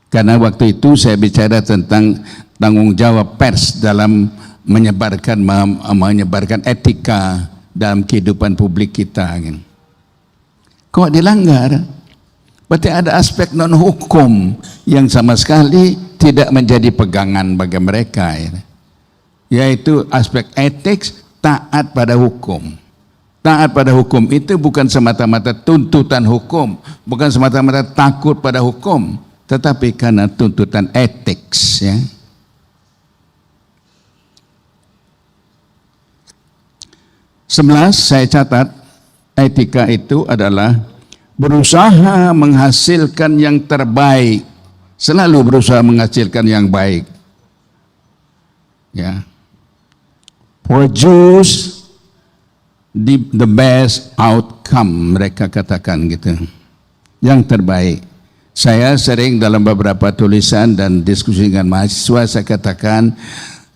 Karena waktu itu saya bicara tentang tanggung jawab pers dalam menyebarkan etika dalam kehidupan publik kita. Kok dilanggar? Berarti ada aspek non hukum yang sama sekali tidak menjadi pegangan bagi mereka, yaitu aspek etik taat pada hukum. Taat pada hukum itu bukan semata-mata tuntutan hukum, bukan semata-mata takut pada hukum, tetapi karena tuntutan etik. Ya. Saya catat, etika itu adalah berusaha menghasilkan yang terbaik, selalu berusaha menghasilkan yang baik. Ya. Produce the best outcome, mereka katakan gitu, yang terbaik. Saya sering dalam beberapa tulisan dan diskusi dengan mahasiswa saya katakan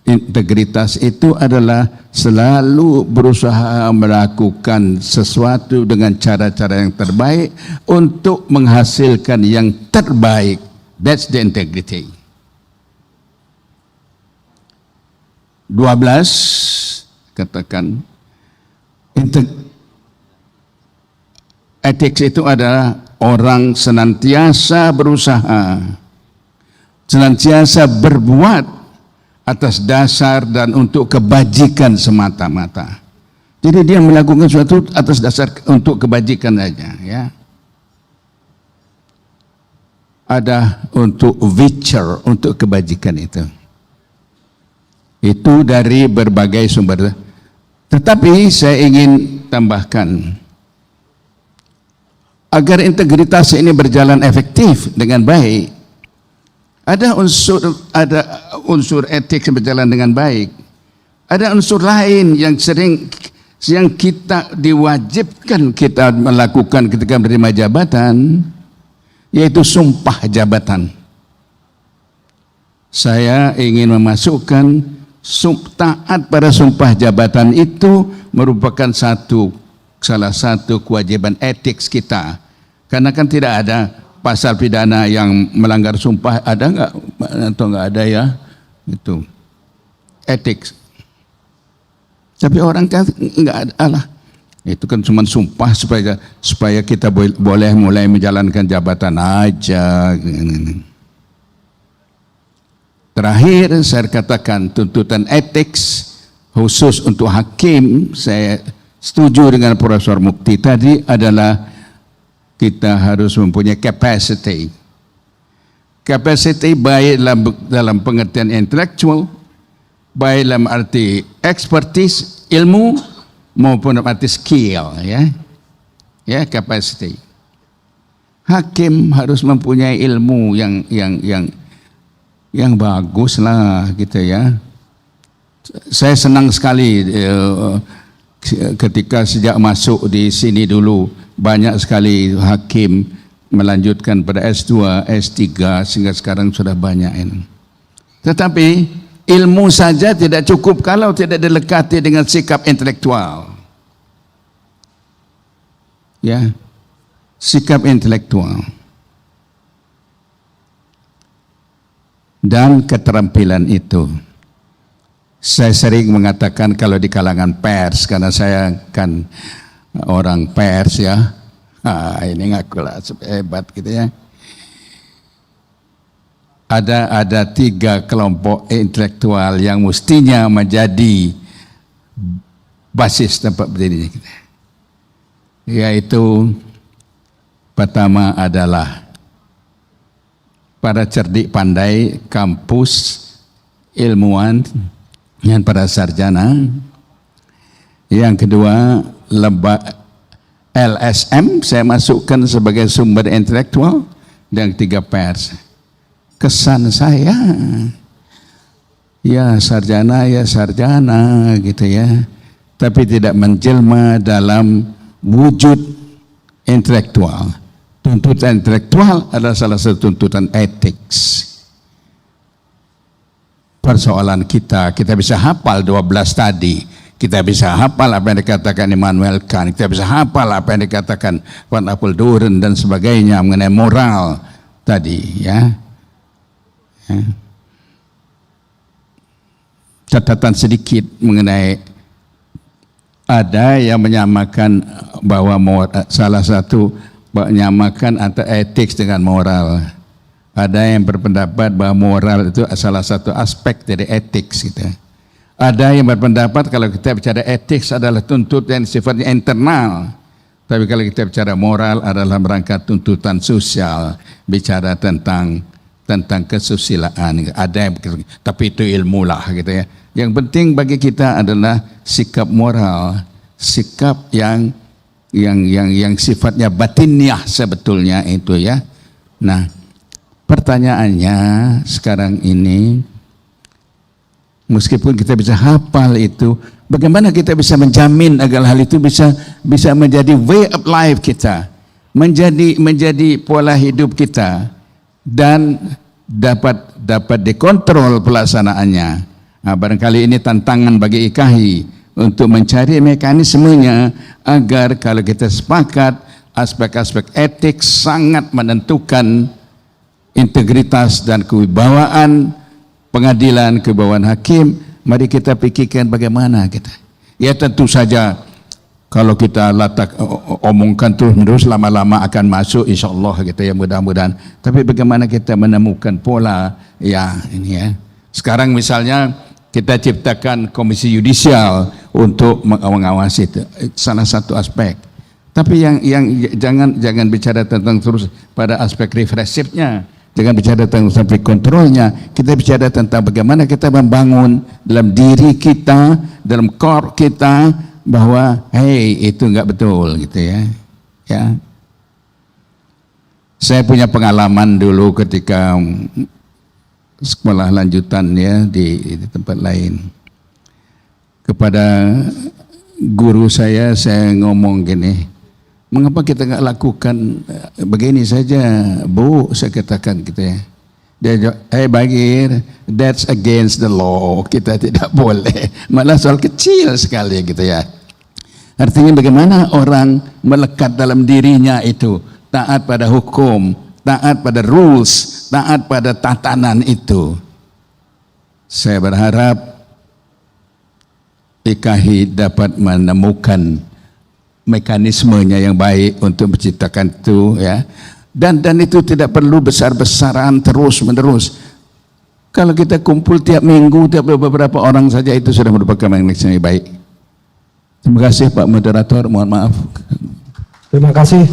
integritas itu adalah selalu berusaha melakukan sesuatu dengan cara-cara yang terbaik untuk menghasilkan yang terbaik. That's the integrity. 12 katakan etik itu adalah orang senantiasa berusaha, senantiasa berbuat atas dasar dan untuk kebajikan semata-mata. Jadi dia melakukan sesuatu atas dasar untuk kebajikan saja, ya. Ada untuk virtue, untuk kebajikan itu. Itu dari berbagai sumber. Tetapi saya ingin tambahkan, agar integritas ini berjalan efektif dengan baik, ada unsur etik yang berjalan dengan baik. Ada unsur lain yang kita diwajibkan kita melakukan ketika menerima jabatan, yaitu sumpah jabatan. Saya ingin memasukkan taat pada sumpah jabatan itu merupakan salah satu kewajiban etik kita. Karena kan tidak ada pasal pidana yang melanggar sumpah, ada enggak atau enggak ada, ya? Itu etik. Tapi orang kan enggak ada lah. Itu kan cuma sumpah supaya kita boleh mulai menjalankan jabatan aja. Terakhir saya katakan tuntutan etik khusus untuk hakim, saya setuju dengan Profesor Mukti tadi, adalah kita harus mempunyai capacity Capacity baik dalam pengertian intelektual, baik dalam arti expertise, ilmu, maupun dalam arti skill, ya. Ya, capacity. Hakim harus mempunyai ilmu yang bagus lah gitu ya. Saya senang sekali ketika sejak masuk di sini dulu banyak sekali hakim melanjutkan pada S2, S3 sehingga sekarang sudah banyak ini. Tetapi ilmu saja tidak cukup kalau tidak dilekati dengan sikap intelektual. Ya, sikap intelektual dan keterampilan itu. Saya sering mengatakan kalau di kalangan pers, karena saya kan orang pers ya, ini ngakulah hebat gitu ya. Ada 3 kelompok intelektual yang mestinya menjadi basis tempat berdirinya kita. Yaitu pertama adalah para cerdik pandai kampus, ilmuwan dan para sarjana. Yang kedua, LSM saya masukkan sebagai sumber intelektual. Dan 3 pers. Kesan saya, ya sarjana gitu ya, tapi tidak menjelma dalam wujud intelektual. Tuntutan intelektual adalah salah satu tuntutan etik. Persoalan kita bisa hafal 12 tadi, kita bisa hafal apa yang dikatakan Immanuel Kant, kita bisa hafal apa yang dikatakan Van Apeldoorn dan sebagainya mengenai moral tadi, ya. Catatan sedikit mengenai ada yang menyamakan bahwa salah satu menyamakan antara etik dengan moral. Ada yang berpendapat bahwa moral itu salah satu aspek dari etik gitu. Ada yang berpendapat kalau kita bicara etik adalah tuntutan sifatnya internal. Tapi kalau kita bicara moral adalah rangka tuntutan sosial, bicara tentang kesusilaan. Ada yang tapi itu ilmu lah gitu ya. Yang penting bagi kita adalah sikap moral, sikap yang sifatnya batiniah sebetulnya itu ya. Nah, pertanyaannya sekarang ini, meskipun kita bisa hafal itu, bagaimana kita bisa menjamin agar hal itu bisa menjadi way of life kita, menjadi pola hidup kita dan dapat dikontrol pelaksanaannya. Nah, barangkali ini tantangan bagi IKAHI untuk mencari mekanismenya agar kalau kita sepakat aspek-aspek etik sangat menentukan integritas dan kewibawaan pengadilan, kewibawaan hakim, mari kita pikirkan bagaimana kita. Ya tentu saja kalau kita omongkan terus lama-lama akan masuk insyaAllah gitu ya, mudah-mudahan. Tapi bagaimana kita menemukan pola ya ini ya. Sekarang misalnya kita ciptakan komisi yudisial untuk mengawasi itu, salah satu aspek. Tapi yang jangan bicara tentang terus pada aspek represifnya, jangan bicara tentang sampai kontrolnya. Kita bicara tentang bagaimana kita membangun dalam diri kita, dalam core kita bahwa hey itu enggak betul gitu ya. Ya. Saya punya pengalaman dulu ketika sekolah lanjutan ya di tempat lain. Kepada guru saya ngomong gini, mengapa kita nggak lakukan begini saja, Bu? Saya katakan gitu ya. Dia jawab, Bagir, that's against the law. Kita tidak boleh. Malah soal kecil sekali gitu ya. Artinya bagaimana orang melekat dalam dirinya itu taat pada hukum, taat pada rules, taat pada tatanan itu. Saya berharap IKAHI dapat menemukan mekanismenya yang baik untuk menciptakan itu ya. Dan itu tidak perlu besar-besaran terus-menerus. Kalau kita kumpul tiap minggu, tiap beberapa orang saja itu sudah merupakan mekanisme yang baik. Terima kasih Pak Moderator, mohon maaf. Terima kasih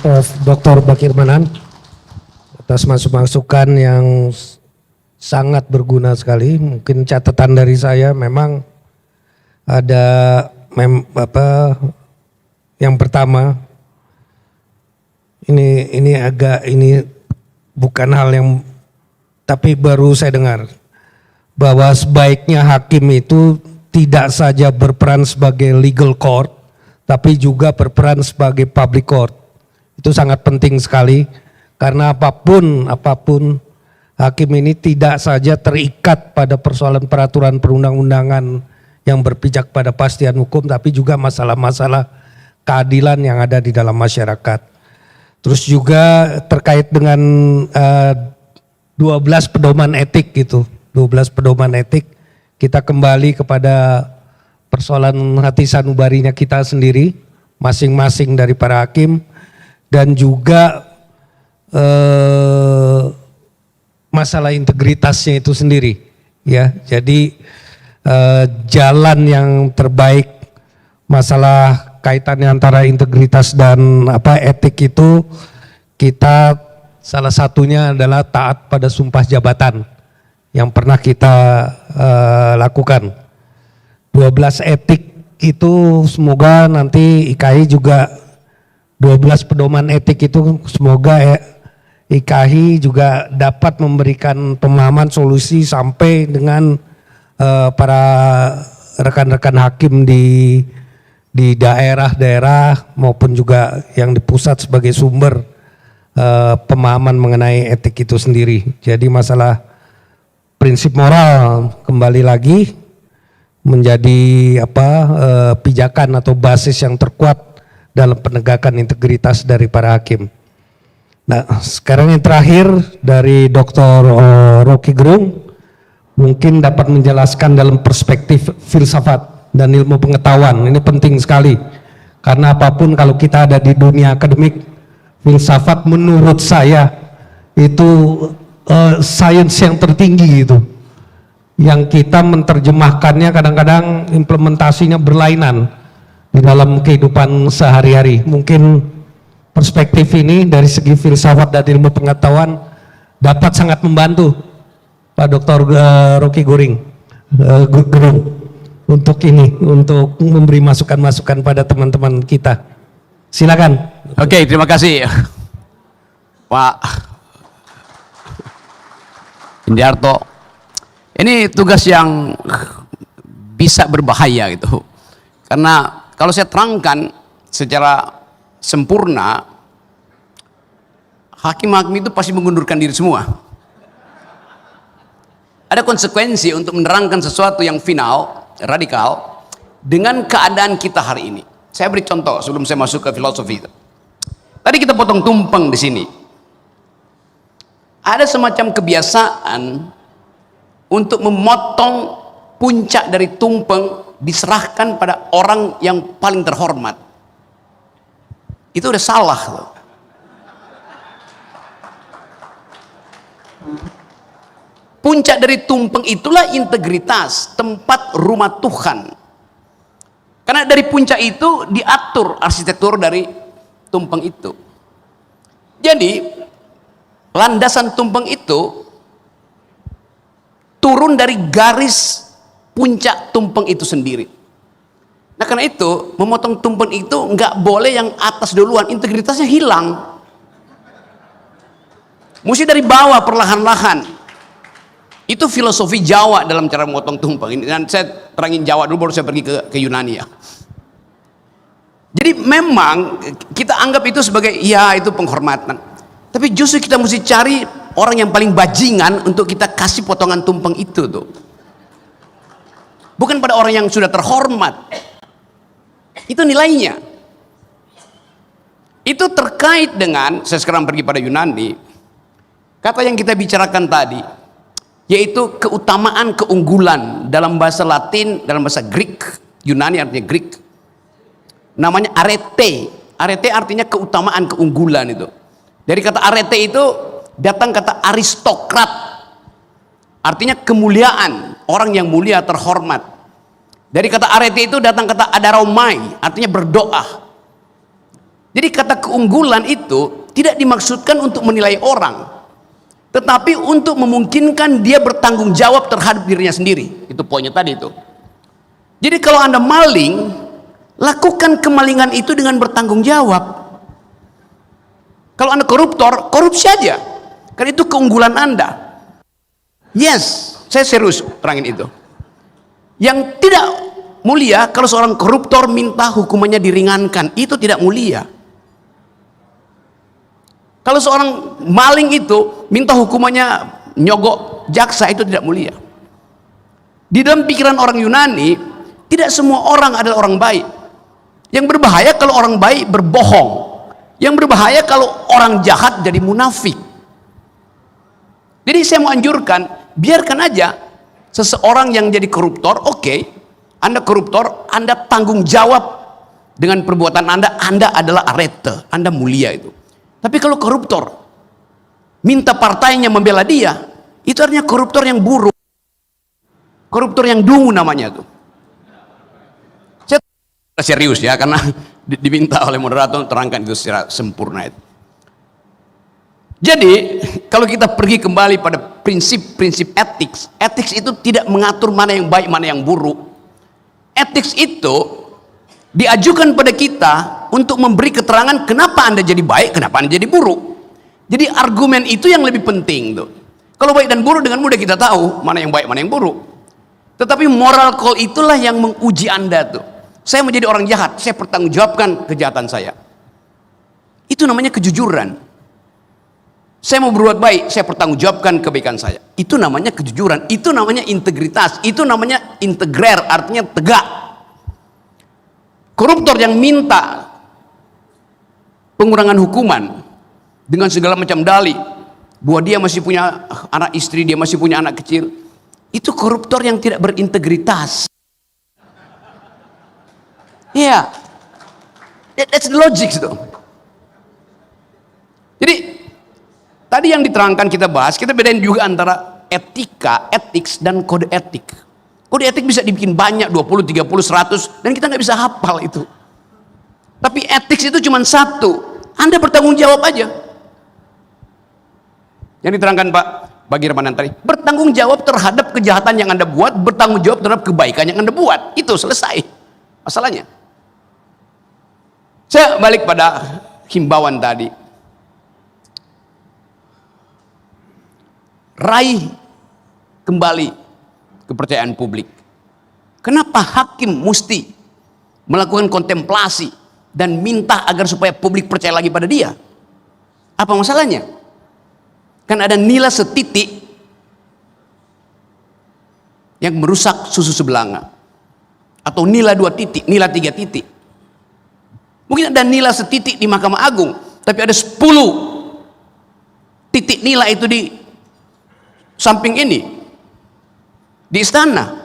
Prof. Dr. Bakir Manan atas masukan yang sangat berguna sekali. Mungkin catatan dari saya memang ada yang pertama ini bukan hal yang, tapi baru saya dengar bahwa sebaiknya hakim itu tidak saja berperan sebagai legal court, tapi juga berperan sebagai public court. Itu sangat penting sekali, karena apapun hakim ini tidak saja terikat pada persoalan peraturan perundang-undangan yang berpijak pada kepastian hukum, tapi juga masalah-masalah keadilan yang ada di dalam masyarakat. Terus juga terkait dengan 12 pedoman etik gitu, 12 pedoman etik, kita kembali kepada persoalan hati sanubarinya kita sendiri, masing-masing dari para hakim, dan juga masalah integritasnya itu sendiri, ya. Jadi jalan yang terbaik masalah kaitannya antara integritas dan etik itu, kita salah satunya adalah taat pada sumpah jabatan yang pernah kita lakukan. 12 etik itu semoga nanti IKI juga 12 pedoman etik itu semoga IKI juga dapat memberikan pemahaman solusi sampai dengan para rekan-rekan hakim di daerah-daerah maupun juga yang di pusat sebagai sumber pemahaman mengenai etik itu sendiri. Jadi masalah prinsip moral kembali lagi menjadi pijakan atau basis yang terkuat dalam penegakan integritas dari para hakim. Nah, sekarang yang terakhir dari Dr. Rocky Gerung mungkin dapat menjelaskan dalam perspektif filsafat dan ilmu pengetahuan. Ini penting sekali, karena apapun kalau kita ada di dunia akademik, filsafat menurut saya itu sains yang tertinggi gitu, yang kita menerjemahkannya kadang-kadang implementasinya berlainan di dalam kehidupan sehari-hari. Mungkin perspektif ini dari segi filsafat dan ilmu pengetahuan dapat sangat membantu Pak Dr. Rocky Gerung untuk memberi masukan-masukan pada teman-teman kita. Silakan. Oke, terima kasih Pak Indiarto. Ini tugas yang bisa berbahaya gitu, karena kalau saya terangkan secara sempurna, hakim-hakim itu pasti mengundurkan diri semua. Ada konsekuensi untuk menerangkan sesuatu yang final, radikal, dengan keadaan kita hari ini. Saya beri contoh sebelum saya masuk ke filosofi itu. Tadi kita potong tumpeng di sini. Ada semacam kebiasaan untuk memotong puncak dari tumpeng diserahkan pada orang yang paling terhormat. Itu udah salah loh. Puncak dari tumpeng itulah integritas, tempat rumah Tuhan. Karena dari puncak itu diatur arsitektur dari tumpeng itu. Jadi landasan tumpeng itu turun dari garis puncak tumpeng itu sendiri. Nah, karena itu memotong tumpeng itu nggak boleh yang atas duluan, integritasnya hilang. Mesti dari bawah perlahan-lahan. Itu filosofi Jawa dalam cara memotong tumpeng ini. Dan saya terangin Jawa dulu baru saya pergi ke Yunani ya. Jadi memang kita anggap itu sebagai ya itu penghormatan. Tapi justru kita mesti cari orang yang paling bajingan untuk kita kasih potongan tumpeng itu tuh. Bukan pada orang yang sudah terhormat. Itu nilainya. Itu terkait dengan, saya sekarang pergi pada Yunani, kata yang kita bicarakan tadi, yaitu keutamaan, keunggulan dalam bahasa Latin, dalam bahasa Greek, Yunani artinya Greek, namanya arete. Arete artinya keutamaan, keunggulan itu. Dari kata arete itu datang kata aristokrat, artinya kemuliaan, orang yang mulia, terhormat. Dari kata arete itu datang kata adaromai, artinya berdoa. Jadi kata keunggulan itu tidak dimaksudkan untuk menilai orang, tetapi untuk memungkinkan dia bertanggung jawab terhadap dirinya sendiri. Itu poinnya tadi itu. Jadi kalau Anda maling, lakukan kemalingan itu dengan bertanggung jawab. Kalau Anda koruptor, korupsi aja, karena itu keunggulan Anda. Yes, saya serius terangin itu. Yang tidak mulia kalau seorang koruptor minta hukumannya diringankan, itu tidak mulia. Kalau seorang maling itu minta hukumannya nyogok jaksa, itu tidak mulia. Di dalam pikiran orang Yunani, tidak semua orang adalah orang baik. Yang berbahaya kalau orang baik berbohong. Yang berbahaya kalau orang jahat jadi munafik. Jadi saya mau anjurkan, biarkan aja seseorang yang jadi koruptor. Oke, Anda koruptor, Anda tanggung jawab dengan perbuatan Anda adalah arete, Anda mulia itu. Tapi kalau koruptor minta partainya membela dia, itu artinya koruptor yang buruk, koruptor yang dungu namanya tuh. Saya serius ya, karena diminta oleh moderator terangkan itu secara sempurna itu. Jadi kalau kita pergi kembali pada prinsip-prinsip etik, etik itu tidak mengatur mana yang baik mana yang buruk. Etik itu diajukan pada kita untuk memberi keterangan kenapa Anda jadi baik, kenapa Anda jadi buruk. Jadi argumen itu yang lebih penting tuh. Kalau baik dan buruk dengan mudah kita tahu mana yang baik mana yang buruk. Tetapi moral call itulah yang menguji Anda tuh. Saya menjadi orang jahat, saya pertanggungjawabkan kejahatan saya. Itu namanya kejujuran. Saya mau berbuat baik, saya pertanggungjawabkan kebaikan saya. Itu namanya kejujuran, itu namanya integritas, itu namanya integrer, artinya tegak. Koruptor yang minta pengurangan hukuman dengan segala macam dalih bahwa dia masih punya anak istri, dia masih punya anak kecil, itu koruptor yang tidak berintegritas. Ya, yeah. That's the logic itu. Jadi tadi yang diterangkan kita bahas, kita bedain juga antara etika, etik dan kode etik. Kode etik bisa dibikin banyak, 20, 30, 100, dan kita nggak bisa hafal itu. Tapi etik itu cuma satu, Anda bertanggung jawab aja. Yang diterangkan Pak Bagirmanan tadi, bertanggung jawab terhadap kejahatan yang Anda buat, bertanggung jawab terhadap kebaikan yang Anda buat, itu selesai masalahnya. Saya balik pada himbauan tadi. Raih kembali kepercayaan publik. Kenapa hakim mesti melakukan kontemplasi dan minta agar supaya publik percaya lagi pada dia? Apa masalahnya? Kan ada nilai setitik yang merusak susu sebelanga, atau nilai 2 titik, nilai 3 titik. Mungkin ada nilai setitik di Mahkamah Agung, tapi ada 10 titik nilai itu di samping ini, di istana.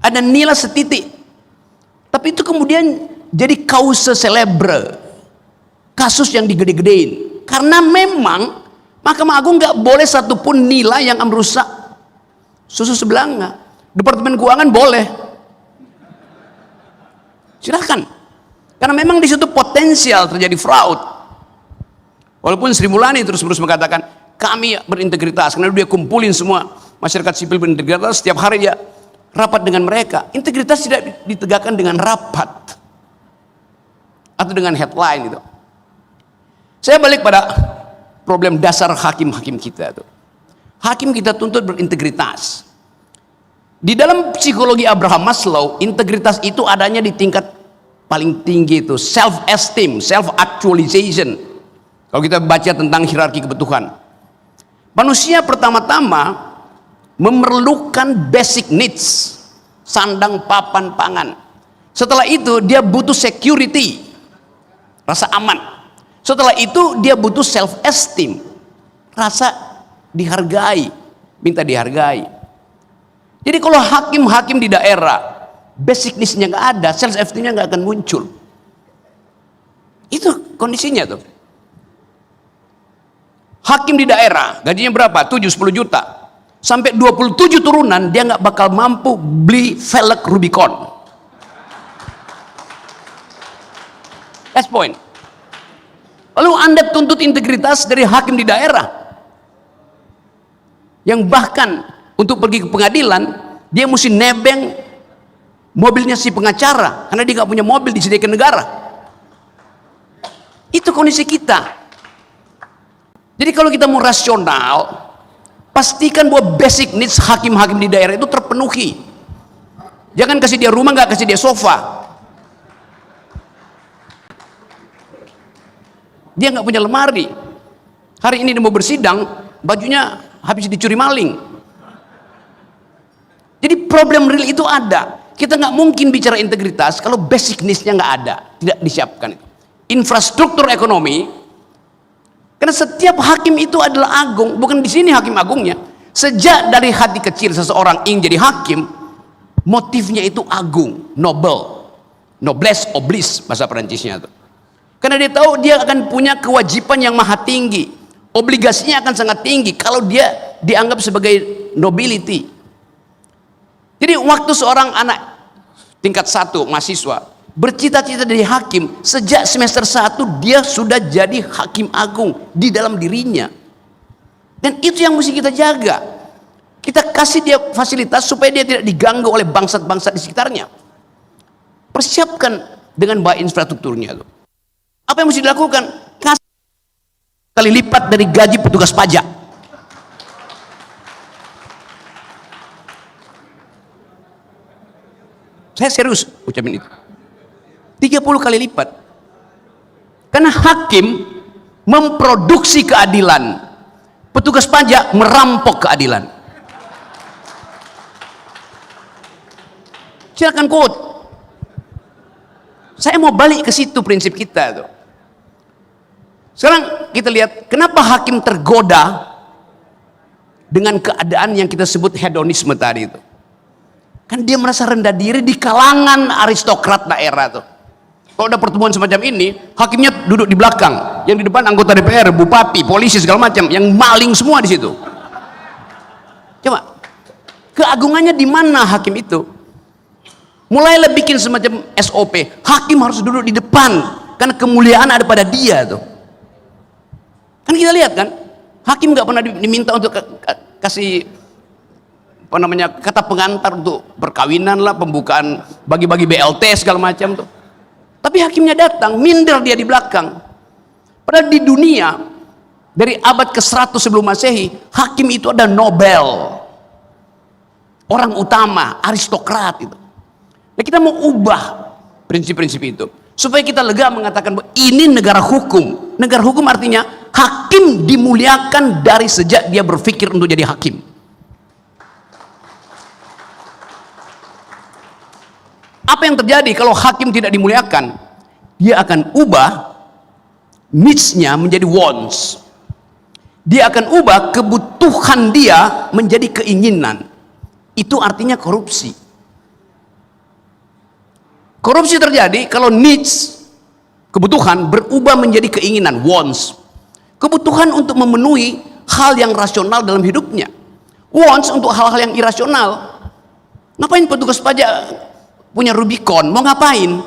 Ada nilai setitik, tapi itu kemudian jadi causa celebre, kasus yang digede-gedein. Karena memang Mahkamah Agung nggak boleh satupun nilai yang merusak susu sebelanga. Departemen Keuangan boleh, silahkan, karena memang di situ potensial terjadi fraud. Walaupun Sri Mulyani terus-menerus mengatakan kami berintegritas, karena dia kumpulin semua masyarakat sipil berintegritas, setiap hari dia rapat dengan mereka. Integritas tidak ditegakkan dengan rapat atau dengan headline itu. Saya balik pada problem dasar hakim-hakim kita itu. Hakim kita tuntut berintegritas. Di dalam psikologi Abraham Maslow, integritas itu adanya di tingkat paling tinggi, itu self esteem, self actualization. Kalau kita baca tentang hierarki kebutuhan, manusia pertama-tama memerlukan basic needs, sandang, papan, pangan. Setelah itu dia butuh security, rasa aman. Setelah itu dia butuh self esteem, rasa dihargai, minta dihargai. Jadi kalau hakim-hakim di daerah basic needs-nya nggak ada, self esteem-nya nggak akan muncul. Itu kondisinya tuh. Hakim di daerah gajinya berapa? 7-10 juta. Sampai 27 turunan dia nggak bakal mampu beli velg Rubicon. That's point. Lalu Anda tuntut integritas dari hakim di daerah, yang bahkan untuk pergi ke pengadilan, dia mesti nebeng mobilnya si pengacara, karena dia nggak punya mobil disediakan negara. Itu kondisi kita. Jadi kalau kita mau rasional, pastikan bahwa basic needs hakim-hakim di daerah itu terpenuhi. Jangan kasih dia rumah, nggak kasih dia sofa. Dia nggak punya lemari. Hari ini dia mau bersidang, bajunya habis dicuri maling. Jadi problem real itu ada. Kita nggak mungkin bicara integritas kalau basic needs-nya nggak ada, tidak disiapkan. Infrastruktur ekonomi, karena setiap hakim itu adalah agung, bukan di sini hakim agungnya. Sejak dari hati kecil seseorang ingin jadi hakim, motifnya itu agung, noble, noblesse oblige bahasa Perancisnya itu. Karena dia tahu dia akan punya kewajiban yang maha tinggi, obligasinya akan sangat tinggi kalau dia dianggap sebagai nobility. Jadi waktu seorang anak tingkat 1 mahasiswa bercita-cita jadi hakim, sejak semester 1 dia sudah jadi hakim agung di dalam dirinya. Dan itu yang mesti kita jaga. Kita kasih dia fasilitas supaya dia tidak diganggu oleh bangsat-bangsat di sekitarnya. Persiapkan dengan baik infrastrukturnya. Apa yang mesti dilakukan? Kasih kali lipat dari gaji petugas pajak. Saya serius ucapin itu. 30 kali lipat. Karena hakim memproduksi keadilan, petugas pajak merampok keadilan. Silakan quote. Saya mau balik ke situ prinsip kita tuh. Sekarang kita lihat kenapa hakim tergoda dengan keadaan yang kita sebut hedonisme tadi itu. Kan dia merasa rendah diri di kalangan aristokrat daerah tuh. Kalau ada pertemuan semacam ini, hakimnya duduk di belakang, yang di depan anggota DPR, bupati, polisi segala macam, yang maling semua di situ. Coba, keagungannya di mana hakim itu? Mulailah bikin semacam SOP, hakim harus duduk di depan, karena kemuliaan ada pada dia tuh. Kan kita lihat kan, hakim nggak pernah diminta untuk kasih apa namanya kata pengantar untuk perkawinan lah, pembukaan bagi-bagi BLT segala macam tuh. Tapi hakimnya datang, minder dia di belakang. Padahal di dunia dari abad ke-100 sebelum Masehi, hakim itu ada Nobel, orang utama, aristokrat itu. Nah, kita mau ubah prinsip-prinsip itu supaya kita lega mengatakan bahwa ini negara hukum. Negara hukum artinya hakim dimuliakan dari sejak dia berpikir untuk jadi hakim. Apa yang terjadi kalau hakim tidak dimuliakan? Dia akan ubah needs-nya menjadi wants. Dia akan ubah kebutuhan dia menjadi keinginan. Itu artinya korupsi. Korupsi terjadi kalau needs, kebutuhan berubah menjadi keinginan, wants. Kebutuhan untuk memenuhi hal yang rasional dalam hidupnya. Wants untuk hal-hal yang irasional. Ngapain petugas pajak punya Rubicon? Mau ngapain?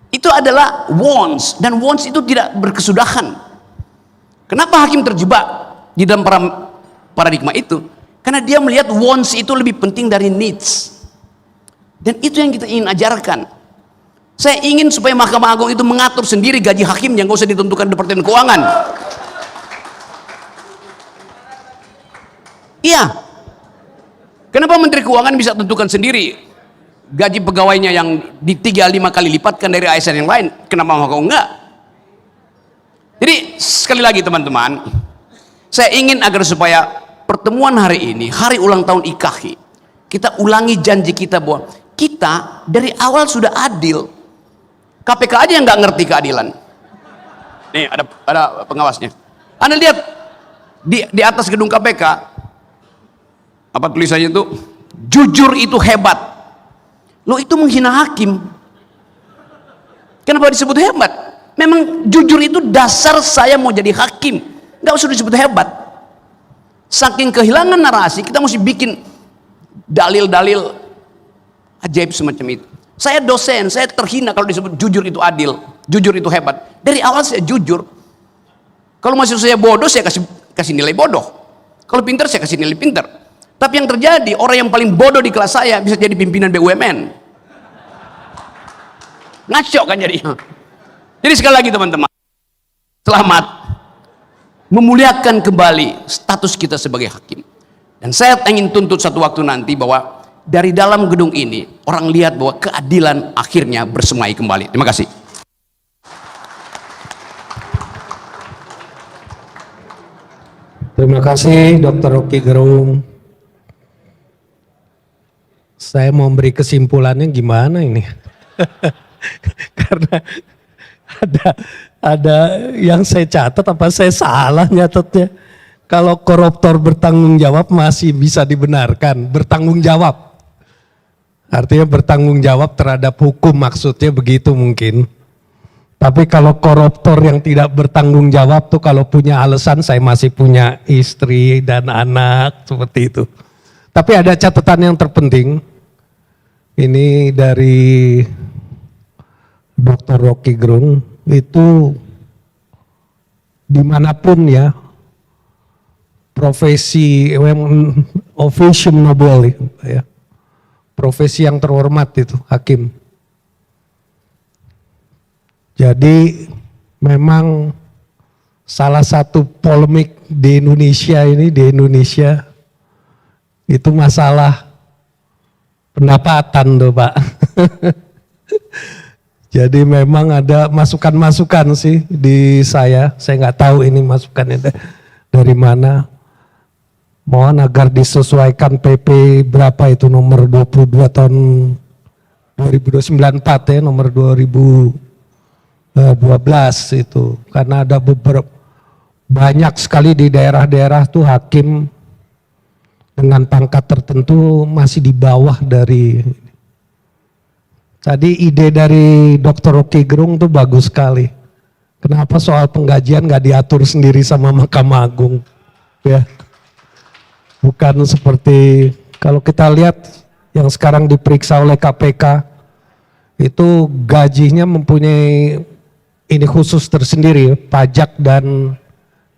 Itu adalah wants, dan wants itu tidak berkesudahan. Kenapa hakim terjebak di dalam paradigma itu? Karena dia melihat wants itu lebih penting dari needs. Dan itu yang kita ingin ajarkan. Saya ingin supaya Mahkamah Agung itu mengatur sendiri gaji hakim yang nggak usah ditentukan Departemen Keuangan. Iya. Kenapa Menteri Keuangan bisa tentukan sendiri gaji pegawainya yang di 3-5 kali lipatkan dari ASN yang lain? Kenapa Mahkamah Agung enggak? Jadi sekali lagi teman-teman, saya ingin agar supaya pertemuan hari ini, hari ulang tahun IKAHI, kita ulangi janji kita bahwa kita dari awal sudah adil. KPK aja yang nggak ngerti keadilan. Nih ada pengawasnya. Anda lihat di atas gedung KPK apa tulisannya itu? Jujur itu hebat. Loh, itu menghina hakim. Kenapa disebut hebat? Memang jujur itu dasar saya mau jadi hakim. Nggak usah disebut hebat. Saking kehilangan narasi, kita mesti bikin dalil-dalil ajaib semacam itu. Saya dosen, saya terhina kalau disebut jujur itu adil, jujur itu hebat. Dari awal saya jujur. Kalau mahasiswa saya bodoh, saya kasih nilai bodoh. Kalau pintar, saya kasih nilai pintar. Tapi yang terjadi, orang yang paling bodoh di kelas saya bisa jadi pimpinan BUMN. Ngaco kan jadi. Jadi sekali lagi teman-teman, selamat memuliakan kembali status kita sebagai hakim. Dan saya ingin tuntut satu waktu nanti bahwa dari dalam gedung ini orang lihat bahwa keadilan akhirnya bersemai kembali. Terima kasih. Terima kasih Dr. Rocky Gerung. Saya mau beri kesimpulannya gimana ini? Karena ada yang saya catat apa saya salah nyatetnya. Kalau koruptor bertanggung jawab masih bisa dibenarkan, bertanggung jawab. Artinya bertanggung jawab terhadap hukum, maksudnya begitu mungkin. Tapi kalau koruptor yang tidak bertanggung jawab tuh kalau punya alasan saya masih punya istri dan anak, seperti itu. Tapi ada catatan yang terpenting. Ini dari Dr. Rocky Gerung, itu dimanapun ya, profesi Ovation Noble ya, profesi yang terhormat itu hakim. Jadi memang salah satu polemik di Indonesia itu masalah pendapatan tuh Pak. Jadi memang ada masukan-masukan sih di saya nggak tahu ini masukannya dari mana. Mohon agar disesuaikan PP berapa itu nomor 22 tahun 2094 ya, nomor 2012 itu. Karena ada beberapa, banyak sekali di daerah-daerah tuh hakim dengan pangkat tertentu masih di bawah dari. Tadi ide dari Dr. Rocky Gerung tuh bagus sekali. Kenapa soal penggajian nggak diatur sendiri sama Mahkamah Agung? Ya, bukan seperti kalau kita lihat yang sekarang diperiksa oleh KPK itu gajinya mempunyai ini khusus tersendiri, pajak dan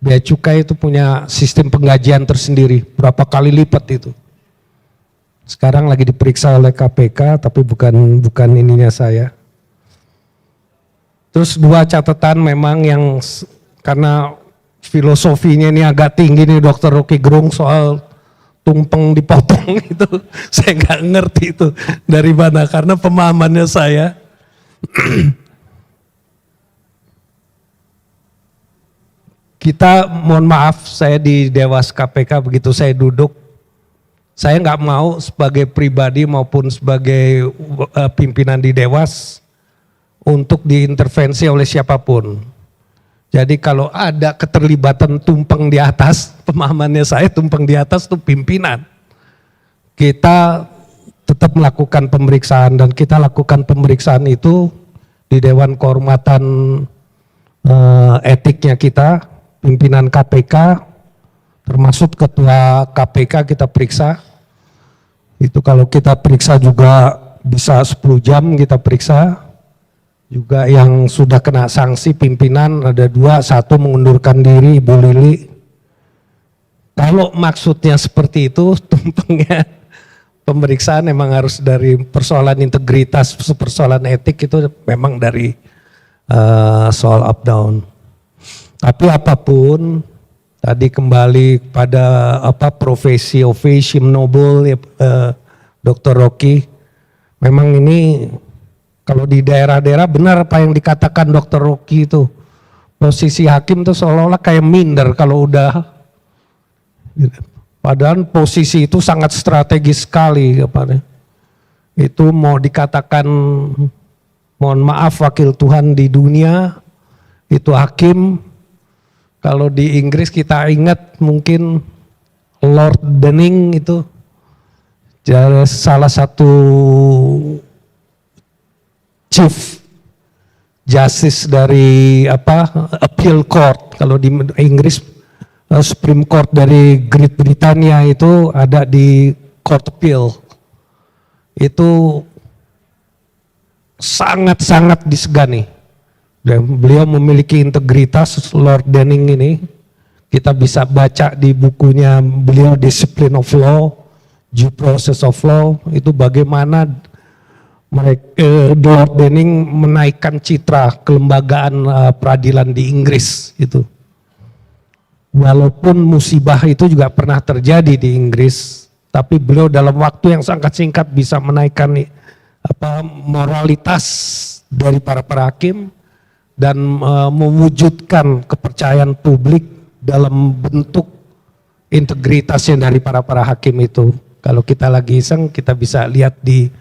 bea cukai itu punya sistem penggajian tersendiri, berapa kali lipat itu. Sekarang lagi diperiksa oleh KPK, tapi bukan ininya saya. Terus dua catatan memang yang karena filosofinya ini agak tinggi nih Dr. Rocky Gerung soal tumpeng dipotong itu, saya nggak ngerti itu dari mana karena pemahamannya saya. Kita mohon maaf, saya di Dewas KPK begitu saya duduk, saya nggak mau sebagai pribadi maupun sebagai pimpinan di Dewas untuk diintervensi oleh siapapun. Jadi kalau ada keterlibatan tumpeng di atas, pemahamannya saya tumpeng di atas itu pimpinan. Kita tetap melakukan pemeriksaan dan kita lakukan pemeriksaan itu di Dewan Kehormatan Etiknya kita, pimpinan KPK, termasuk ketua KPK kita periksa. Itu kalau kita periksa juga bisa 10 jam kita periksa. Juga yang sudah kena sanksi pimpinan ada 2, 1 mengundurkan diri Ibu Lili. Kalau maksudnya seperti itu, tumpengnya pemeriksaan memang harus dari persoalan integritas, persoalan etik itu memang dari soal up down. Tapi apapun, tadi kembali pada profesi Ovation Noble ya, Dr. Rocky, memang ini kalau di daerah-daerah benar apa yang dikatakan Dr. Rocky itu, posisi hakim itu seolah-olah kayak minder kalau udah, padahal posisi itu sangat strategis sekali. Itu mau dikatakan, mohon maaf wakil Tuhan di dunia, itu hakim. Kalau di Inggris kita ingat mungkin Lord Denning itu salah satu Chief Justice dari Appeal Court. Kalau di Inggris Supreme Court dari Great Britannia itu ada di Court Appeal. Itu sangat-sangat disegani. Dan beliau memiliki integritas, Lord Denning ini. Kita bisa baca di bukunya beliau Discipline of Law, Due Process of Law, itu bagaimana Lord Denning menaikkan citra kelembagaan peradilan di Inggris itu. Walaupun musibah itu juga pernah terjadi di Inggris, tapi beliau dalam waktu yang sangat singkat bisa menaikkan moralitas dari para hakim dan mewujudkan kepercayaan publik dalam bentuk integritasnya dari para hakim itu. Kalau kita lagi iseng, kita bisa lihat di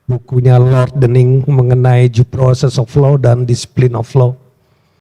bukunya Lord Denning mengenai Due Process of Law dan Discipline of Law.